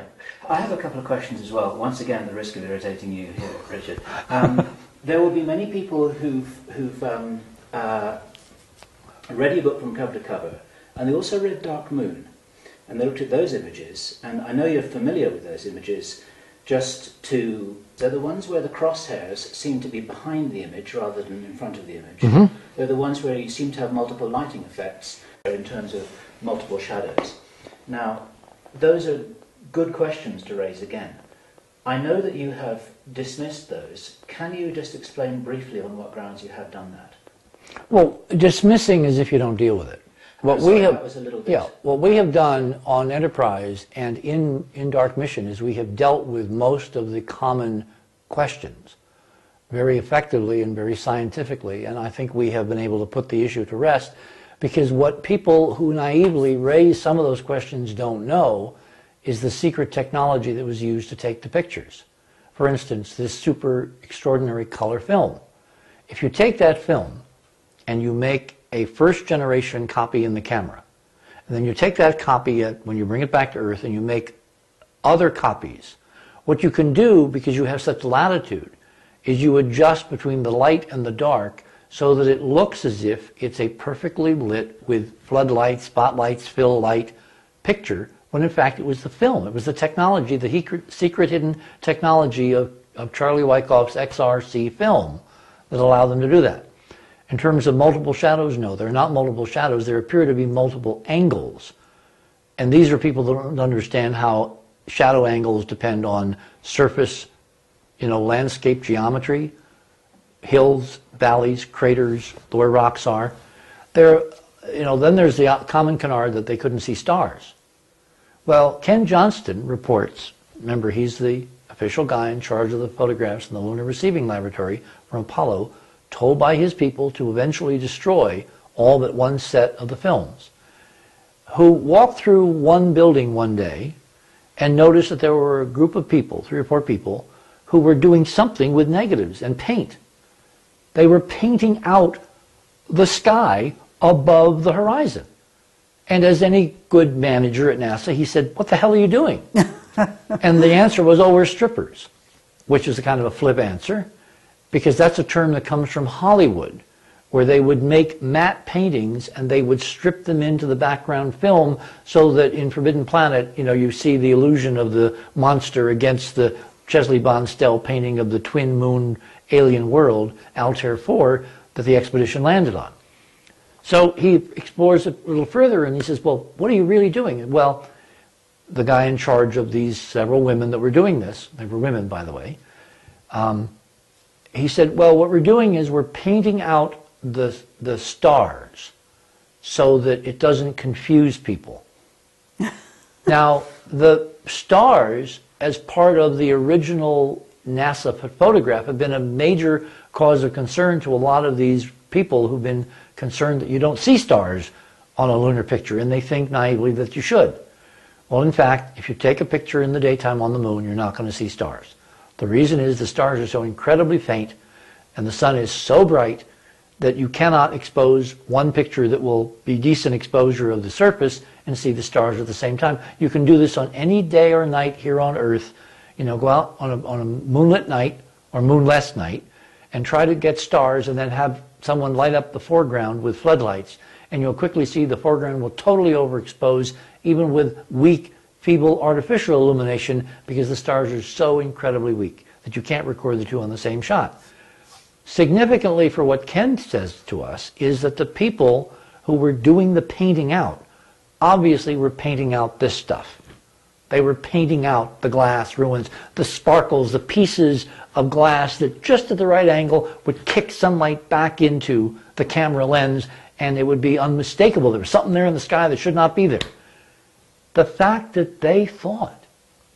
Speaker 3: I have a couple of questions as well. Once again, at the risk of irritating you here, Richard. There will be many people who've read your book from cover to cover, and they also read Dark Moon, and they looked at those images, and I know you're familiar with those images. They're the ones where the crosshairs seem to be behind the image rather than in front of the image. Mm-hmm. They're the ones where you seem to have multiple lighting effects in terms of multiple shadows. Now, those are good questions to raise again. I know that you have dismissed those. Can you just explain briefly on what grounds you have done that?
Speaker 1: Well, dismissing is if you don't deal with it. What we have done on Enterprise and in Dark Mission is we have dealt with most of the common questions very effectively and very scientifically, and I think we have been able to put the issue to rest, because what people who naively raise some of those questions don't know is the secret technology that was used to take the pictures. For instance, this super extraordinary color film. If you take that film and you make a first-generation copy in the camera, and then you take that copy when you bring it back to Earth and you make other copies, what you can do, because you have such latitude, is you adjust between the light and the dark so that it looks as if it's a perfectly lit with floodlights, spotlights, fill light picture, when in fact it was the film. It was the technology, the secret hidden technology of Charlie Wyckoff's XRC film that allowed them to do that. In terms of multiple shadows, no, they're not multiple shadows. There appear to be multiple angles. And these are people that don't understand how shadow angles depend on surface, landscape geometry, hills, valleys, craters, where rocks are. Then there's the common canard that they couldn't see stars. Well, Ken Johnston reports, remember he's the official guy in charge of the photographs in the Lunar Receiving Laboratory from Apollo, told by his people to eventually destroy all but one set of the films, who walked through one building one day and noticed that there were a group of people, 3 or 4 people, who were doing something with negatives and paint. They were painting out the sky above the horizon. And as any good manager at NASA, he said, "What the hell are you doing?" And the answer was, "Oh, we're strippers," which is a kind of a flip answer, because that's a term that comes from Hollywood, where they would make matte paintings and they would strip them into the background film so that in Forbidden Planet, you see the illusion of the monster against the Chesley Bonstell painting of the twin moon alien world, Altair 4, that the expedition landed on. So he explores it a little further and he says, "Well, what are you really doing?" Well, the guy in charge of these several women that were doing this, they were women, by the way, he said, "Well, what we're doing is we're painting out the stars so that it doesn't confuse people." Now, the stars, as part of the original NASA photograph, have been a major cause of concern to a lot of these people who've been concerned that you don't see stars on a lunar picture, and they think naively that you should. Well, in fact, if you take a picture in the daytime on the moon, you're not going to see stars. The reason is the stars are so incredibly faint, and the sun is so bright that you cannot expose one picture that will be decent exposure of the surface and see the stars at the same time. You can do this on any day or night here on Earth. Go out on a moonlit night or moonless night and try to get stars and then have someone light up the foreground with floodlights, and you'll quickly see the foreground will totally overexpose even with weak, feeble artificial illumination, because the stars are so incredibly weak that you can't record the two on the same shot. Significantly for what Ken says to us is that the people who were doing the painting out obviously were painting out this stuff. They were painting out the glass ruins, the sparkles, the pieces of glass that just at the right angle would kick sunlight back into the camera lens, and it would be unmistakable. There was something there in the sky that should not be there. The fact that they thought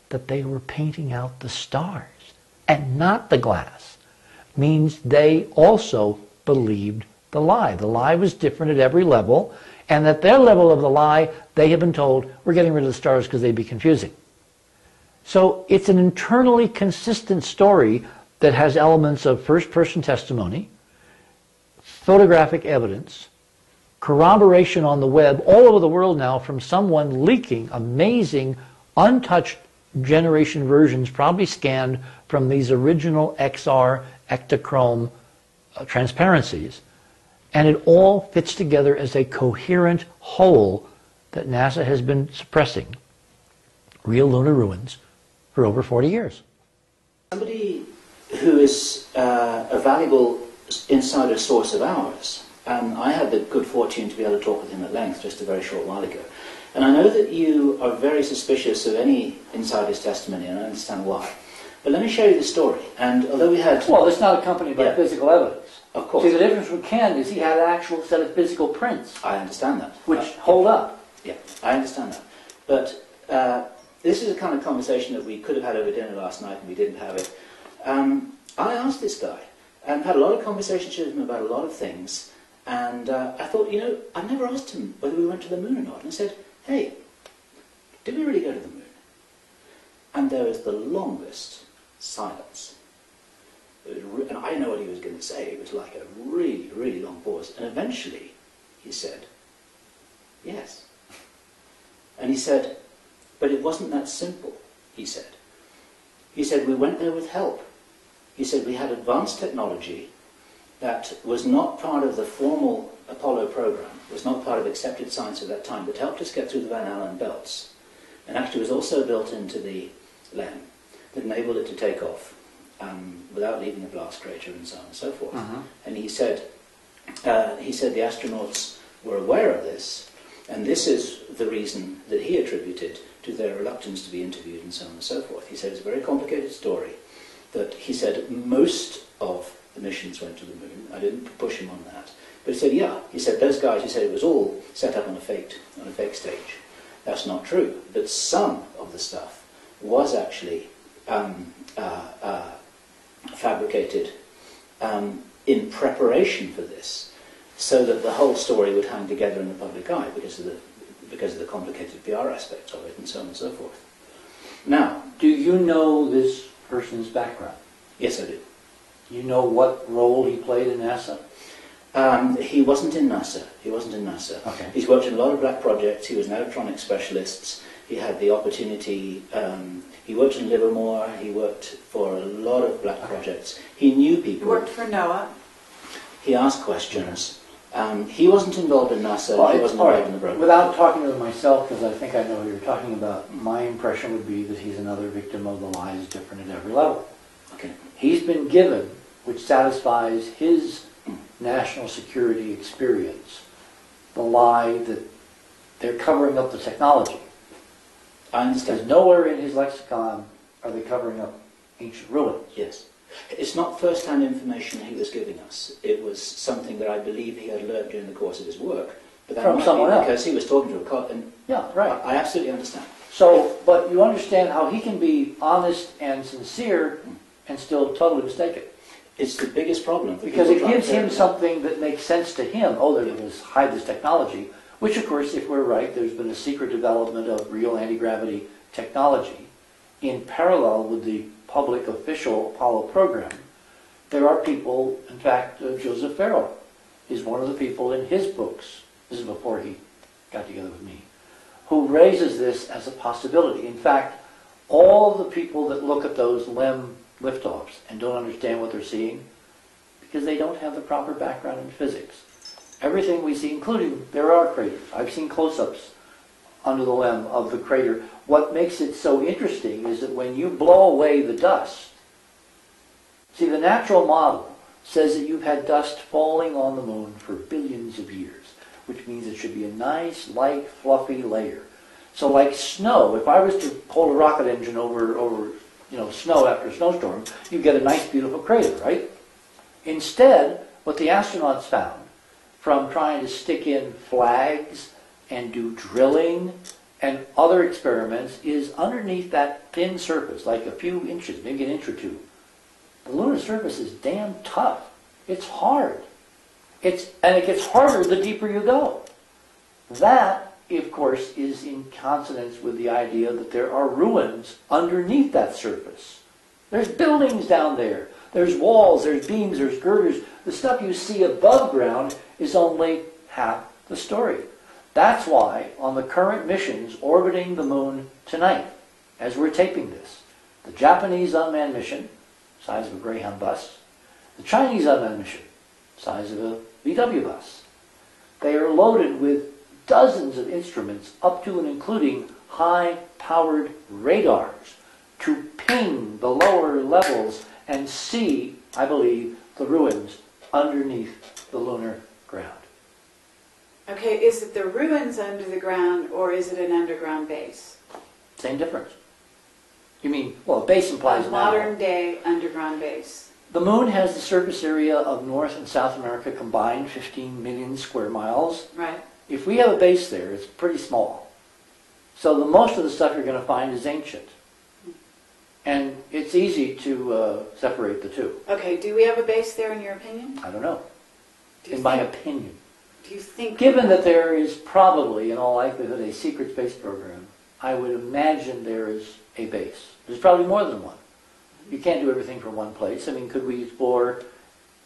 Speaker 1: that they were painting out the stars and not the glass means they also believed the lie. The lie was different at every level, and at their level of the lie, they have been told, "We're getting rid of the stars because they'd be confusing." So it's an internally consistent story that has elements of first-person testimony, photographic evidence, corroboration on the web all over the world now from someone leaking amazing, untouched generation versions, probably scanned from these original XR Ektachrome transparencies. And it all fits together as a coherent whole that NASA has been suppressing real lunar ruins for over 40 years.
Speaker 4: Somebody who is a valuable insider source of ours, I had the good fortune to be able to talk with him at length just a very short while ago. And I know that you are very suspicious of any insider's testimony, and I understand why. But let me show you the story. And although we had...
Speaker 1: Well, it's not accompanied by physical evidence.
Speaker 4: Of course.
Speaker 1: See, the difference with Ken is he had an actual set of physical prints.
Speaker 4: I understand that.
Speaker 1: Which hold up.
Speaker 4: Yeah, I understand that. But this is a kind of conversation that we could have had over dinner last night and we didn't have it. I asked this guy and had a lot of conversations with him about a lot of things. And I thought, I never asked him whether we went to the moon or not. And I said, "Hey, did we really go to the moon?" And there was the longest silence. And I know what he was going to say. It was like a really, really long pause. And eventually he said, "Yes." And he said, "But it wasn't that simple," he said. He said, "We went there with help." He said, "We had advanced technology that was not part of the formal Apollo program, was not part of accepted science at that time, that helped us get through the Van Allen belts, and actually was also built into the LEM that enabled it to take off without leaving a blast crater and so on and so forth." And he said the astronauts were aware of this, and this is the reason that he attributed to their reluctance to be interviewed and so on and so forth. He said it's a very complicated story, that he said most of the missions went to the moon. I didn't push him on that. But he said, he said those guys, he said it was all set up on a fake stage. That's not true. But some of the stuff was actually fabricated in preparation for this, so that the whole story would hang together in the public eye because of the complicated PR aspects of it, and so on and so forth. Now,
Speaker 1: Do you know this person's background?
Speaker 4: yes, I do.
Speaker 1: You know what role he played in NASA?
Speaker 4: He wasn't in NASA. He wasn't in NASA.
Speaker 1: Okay.
Speaker 4: He's worked in a lot of black projects. He was an electronics specialist. He had the opportunity. He worked in Livermore. He worked for a lot of black projects. He knew
Speaker 2: You
Speaker 4: people.
Speaker 2: worked for NOAA.
Speaker 4: He asked questions. He wasn't involved in NASA.
Speaker 1: Well,
Speaker 4: He
Speaker 1: it's-
Speaker 4: wasn't
Speaker 1: all
Speaker 4: involved
Speaker 1: right.
Speaker 4: in the program.
Speaker 1: Without talking to him myself, because I think I know who you're talking about, my impression would be that he's another victim of the lies different at every level.
Speaker 4: Okay.
Speaker 1: He's been given, which satisfies his national security experience, the lie that they're covering up the technology.
Speaker 4: I
Speaker 1: Because
Speaker 4: understand.
Speaker 1: nowhere in his lexicon are they covering up ancient ruins.
Speaker 4: Yes. It's not first-hand information he was giving us. It was something that I believe he had learned during the course of his work. But that
Speaker 1: From
Speaker 4: might
Speaker 1: someone
Speaker 4: be
Speaker 1: else.
Speaker 4: because he was talking to a co- and
Speaker 1: Yeah, right.
Speaker 4: I absolutely understand.
Speaker 1: So, but you understand how he can be honest and sincere and still totally mistaken.
Speaker 4: It's the biggest problem. for
Speaker 1: Because
Speaker 4: people
Speaker 1: it gives
Speaker 4: trying
Speaker 1: him
Speaker 4: to-
Speaker 1: something that makes sense to him. Oh, they're going to hide this technology. Which, of course, if we're right, there's been a secret development of real anti-gravity technology in parallel with the public official Apollo program. There are people, in fact, Joseph Farrell is one of the people in his books, this is before he got together with me, who raises this as a possibility. In fact, all the people that look at those LEM liftoffs and don't understand what they're seeing, because they don't have the proper background in physics. Everything we see, including, there are craters. I've seen close-ups under the LEM of the crater. What makes it so interesting is that when you blow away the dust, see, the natural model says that you've had dust falling on the moon for billions of years, which means it should be a nice, light, fluffy layer. So like snow, if I was to hold a rocket engine over snow after a snowstorm, you get a nice, beautiful crater, right? Instead, what the astronauts found from trying to stick in flags and do drilling and other experiments is underneath that thin surface, like a few inches, maybe an inch or two. The lunar surface is damn tough. It's hard. And it gets harder the deeper you go. That, of course, is in consonance with the idea that there are ruins underneath that surface. There's buildings down there. There's walls, there's beams, there's girders. The stuff you see above ground is only half the story. That's why on the current missions orbiting the moon tonight, as we're taping this, the Japanese unmanned mission, size of a Greyhound bus, the Chinese unmanned mission, size of a VW bus, they are loaded with dozens of instruments up to and including high-powered radars to ping the lower levels and see, I believe, the ruins underneath the lunar ground.
Speaker 2: Okay, is it the ruins under the ground or is it an underground base?
Speaker 1: Same difference. You mean, well, base implies
Speaker 2: A
Speaker 1: now.
Speaker 2: modern day underground base.
Speaker 1: The moon has the surface area of North and South America combined, 15 million square miles.
Speaker 2: Right.
Speaker 1: If we have a base there, it's pretty small. So most of the stuff you're going to find is ancient. And it's easy to separate the two.
Speaker 2: Okay, do we have a base there in your opinion?
Speaker 1: I don't know.
Speaker 2: Do you
Speaker 1: In my
Speaker 2: think-
Speaker 1: opinion.
Speaker 2: Do you think...
Speaker 1: Given that there is probably, in all likelihood, a secret space program, I would imagine there is a base. There's probably more than one. You can't do everything from one place. I mean, could we explore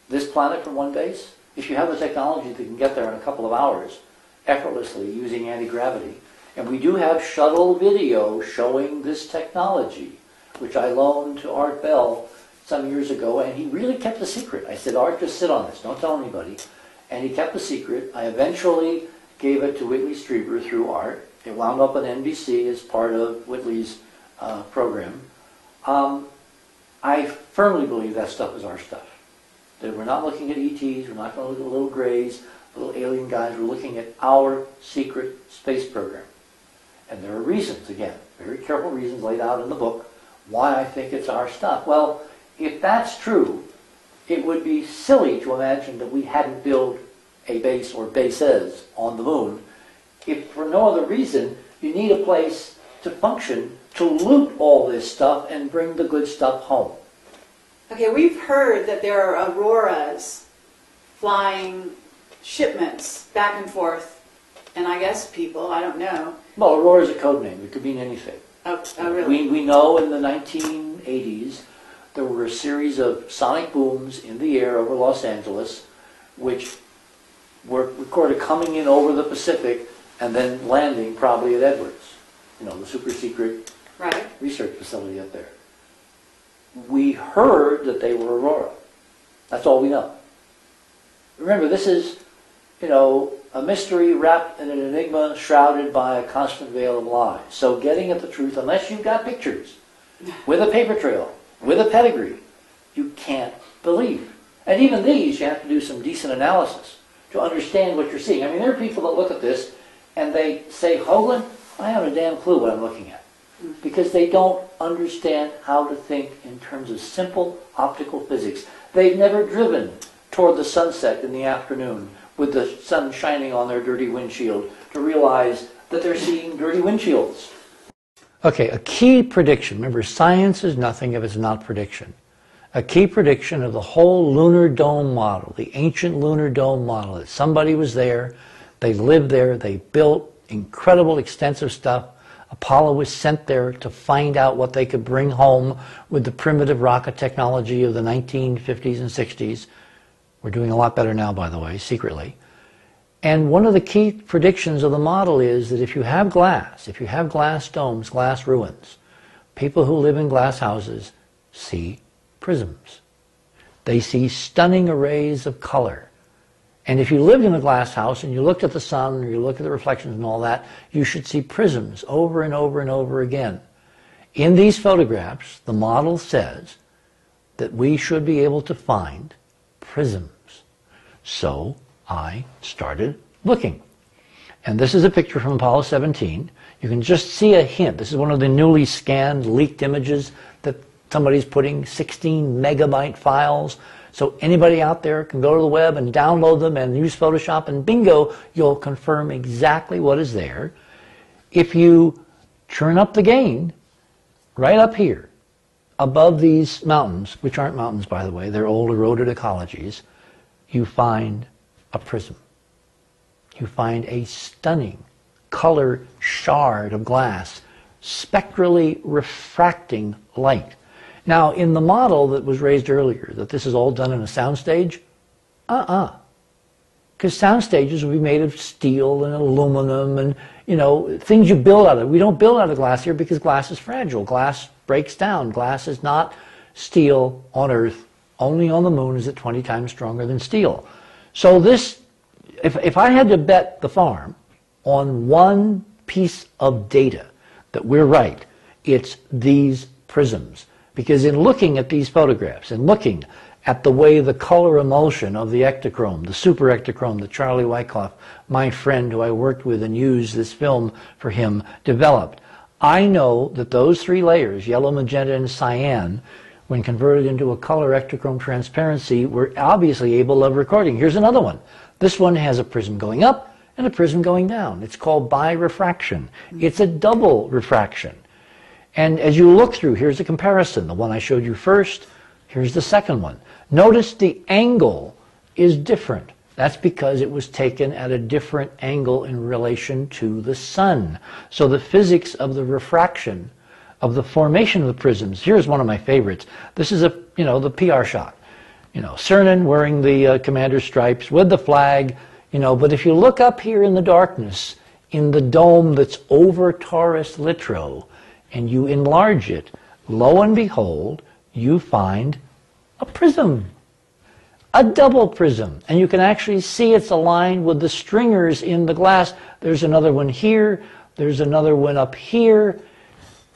Speaker 1: this planet from one base? If you have the technology that can get there in a couple of hours, effortlessly using anti-gravity, and we do have shuttle video showing this technology, which I loaned to Art Bell some years ago, and he really kept the secret. I said, Art, just sit on this, don't tell anybody. And he kept the secret. I eventually gave it to Whitley Strieber through Art. It wound up on NBC as part of Whitley's program. I firmly believe that stuff is our stuff. That we're not looking at ETs, we're not going to look at little grays, little alien guys, we're looking at our secret space program. And there are reasons, again, very careful reasons laid out in the book, why I think it's our stuff. Well, if that's true, it would be silly to imagine that we hadn't built a base or bases on the moon. If for no other reason, you need a place to function to loot all this stuff and bring the good stuff home.
Speaker 2: Okay, we've heard that there are auroras flying shipments back and forth, and I guess people, I don't know.
Speaker 1: Well, aurora is a code name. It could mean anything.
Speaker 2: Oh really?
Speaker 1: We know in the 1980s there were a series of sonic booms in the air over Los Angeles, which were recorded coming in over the Pacific and then landing probably at Edwards, the super secret research facility up there. We heard that they were aurora. That's all we know. Remember, this is, a mystery wrapped in an enigma shrouded by a constant veil of lies. So getting at the truth, unless you've got pictures with a paper trail, with a pedigree, you can't believe. And even these, you have to do some decent analysis to understand what you're seeing. I mean, there are people that look at this and they say, Hoagland, I haven't a damn clue what I'm looking at. Because they don't understand how to think in terms of simple optical physics. They've never driven toward the sunset in the afternoon with the sun shining on their dirty windshield to realize that they're seeing dirty windshields. Okay, a key prediction. Remember, science is nothing if it's not prediction. A key prediction of the whole lunar dome model, the ancient lunar dome model, that somebody was there, they lived there, they built incredible, extensive stuff. Apollo was sent there to find out what they could bring home with the primitive rocket technology of the 1950s and 60s. We're doing a lot better now, by the way, secretly. And one of the key predictions of the model is that if you have glass domes, glass ruins, people who live in glass houses see prisms. They see stunning arrays of color. And if you lived in a glass house and you looked at the sun or you looked at the reflections and all that, you should see prisms over and over and over again. In these photographs, the model says that we should be able to find prisms. So I started looking. And this is a picture from Apollo 17. You can just see a hint. This is one of the newly scanned, leaked images that somebody's putting 16 megabyte files. So anybody out there can go to the web and download them and use Photoshop, and bingo, you'll confirm exactly what is there. If you turn up the gain, right up here, above these mountains, which aren't mountains, by the way, they're old eroded ecologies, you find a prism. You find a stunning color shard of glass, spectrally refracting light. Now, in the model that was raised earlier, that this is all done in a soundstage, because sound stages would be made of steel and aluminum and, things you build out of. We don't build out of glass here because glass is fragile. Glass breaks down. Glass is not steel on Earth. Only on the moon is it 20 times stronger than steel. So this, if I had to bet the farm on one piece of data that we're right, it's these prisms. Because in looking at these photographs and looking at the way the color emulsion of the ectochrome, the super ectochrome that Charlie Wyckoff, my friend who I worked with and used this film for him, developed, I know that those three layers, yellow, magenta, and cyan, when converted into a color ectochrome transparency, were obviously able of recording. Here's another one. This one has a prism going up and a prism going down. It's called birefraction. It's a double refraction. And as you look through, here's a comparison. The one I showed you first, here's the second one. Notice the angle is different. That's because it was taken at a different angle in relation to the sun. So the physics of the refraction, of the formation of the prisms, here's one of my favorites. This is the PR shot. Cernan wearing the commander's stripes with the flag, but if you look up here in the darkness, in the dome that's over Taurus Littrow, and you enlarge it, lo and behold, you find a prism, a double prism. And you can actually see it's aligned with the stringers in the glass. There's another one here. There's another one up here.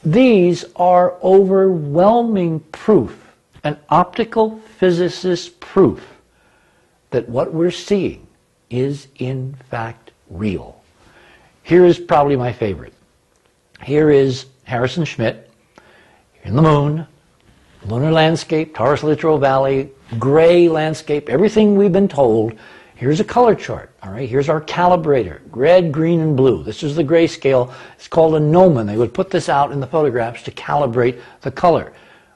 Speaker 1: These are overwhelming proof, an optical physicist's proof, that what we're seeing is in fact real. Here is probably my favorite. Here is Harrison Schmitt in the moon, lunar landscape, Taurus Littrow Valley, gray landscape, everything we've been told. Here's a color chart, all right? Here's our calibrator, red, green, and blue. This is the grayscale. It's called a gnomon. They would put this out in the photographs to calibrate the color.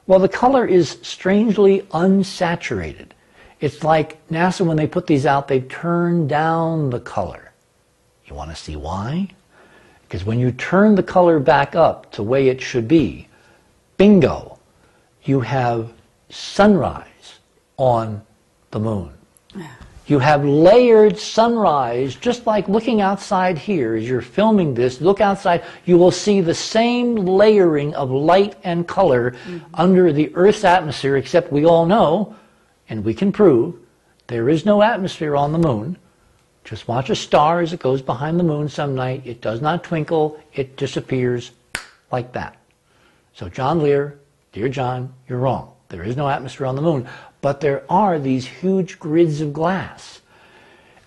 Speaker 1: Well, the color is strangely unsaturated. It's like NASA, when they put these out, they turn down the color. You want to see why? Because when you turn the color back up to the way it should be, bingo, you have sunrise on the moon. You have layered sunrise, just like looking outside here. As you're filming this, look outside, you will see the same layering of light and color under the Earth's atmosphere, except we all know, and we can prove, there is no atmosphere on the moon. Just watch a star as it goes behind the moon some night. It does not twinkle. It disappears like that. So John Lear, dear John, you're wrong. There is no atmosphere on the moon. But there are these huge grids of glass.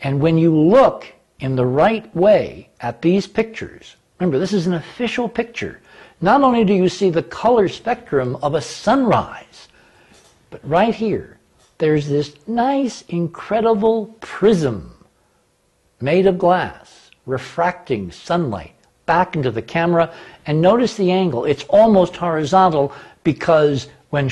Speaker 1: And when you look in the right way at these pictures, remember, this is an official picture. Not only do you see the color spectrum of a sunrise, but right here, there's this nice, incredible prism made of glass, refracting sunlight back into the camera. And notice the angle. It's almost horizontal because when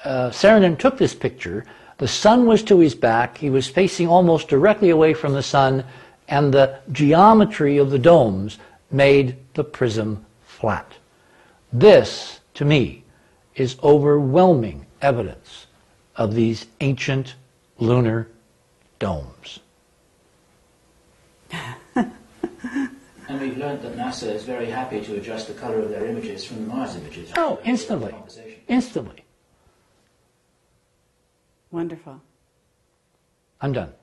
Speaker 1: Saarinen took this picture, the sun was to his back, he was facing almost directly away from the sun, and the geometry of the domes made the prism flat. This, to me, is overwhelming evidence of these ancient lunar domes.
Speaker 3: And we've learned that NASA is very happy to adjust the color of their images from the Mars images.
Speaker 1: Oh, instantly. Instantly.
Speaker 2: Wonderful.
Speaker 1: I'm done.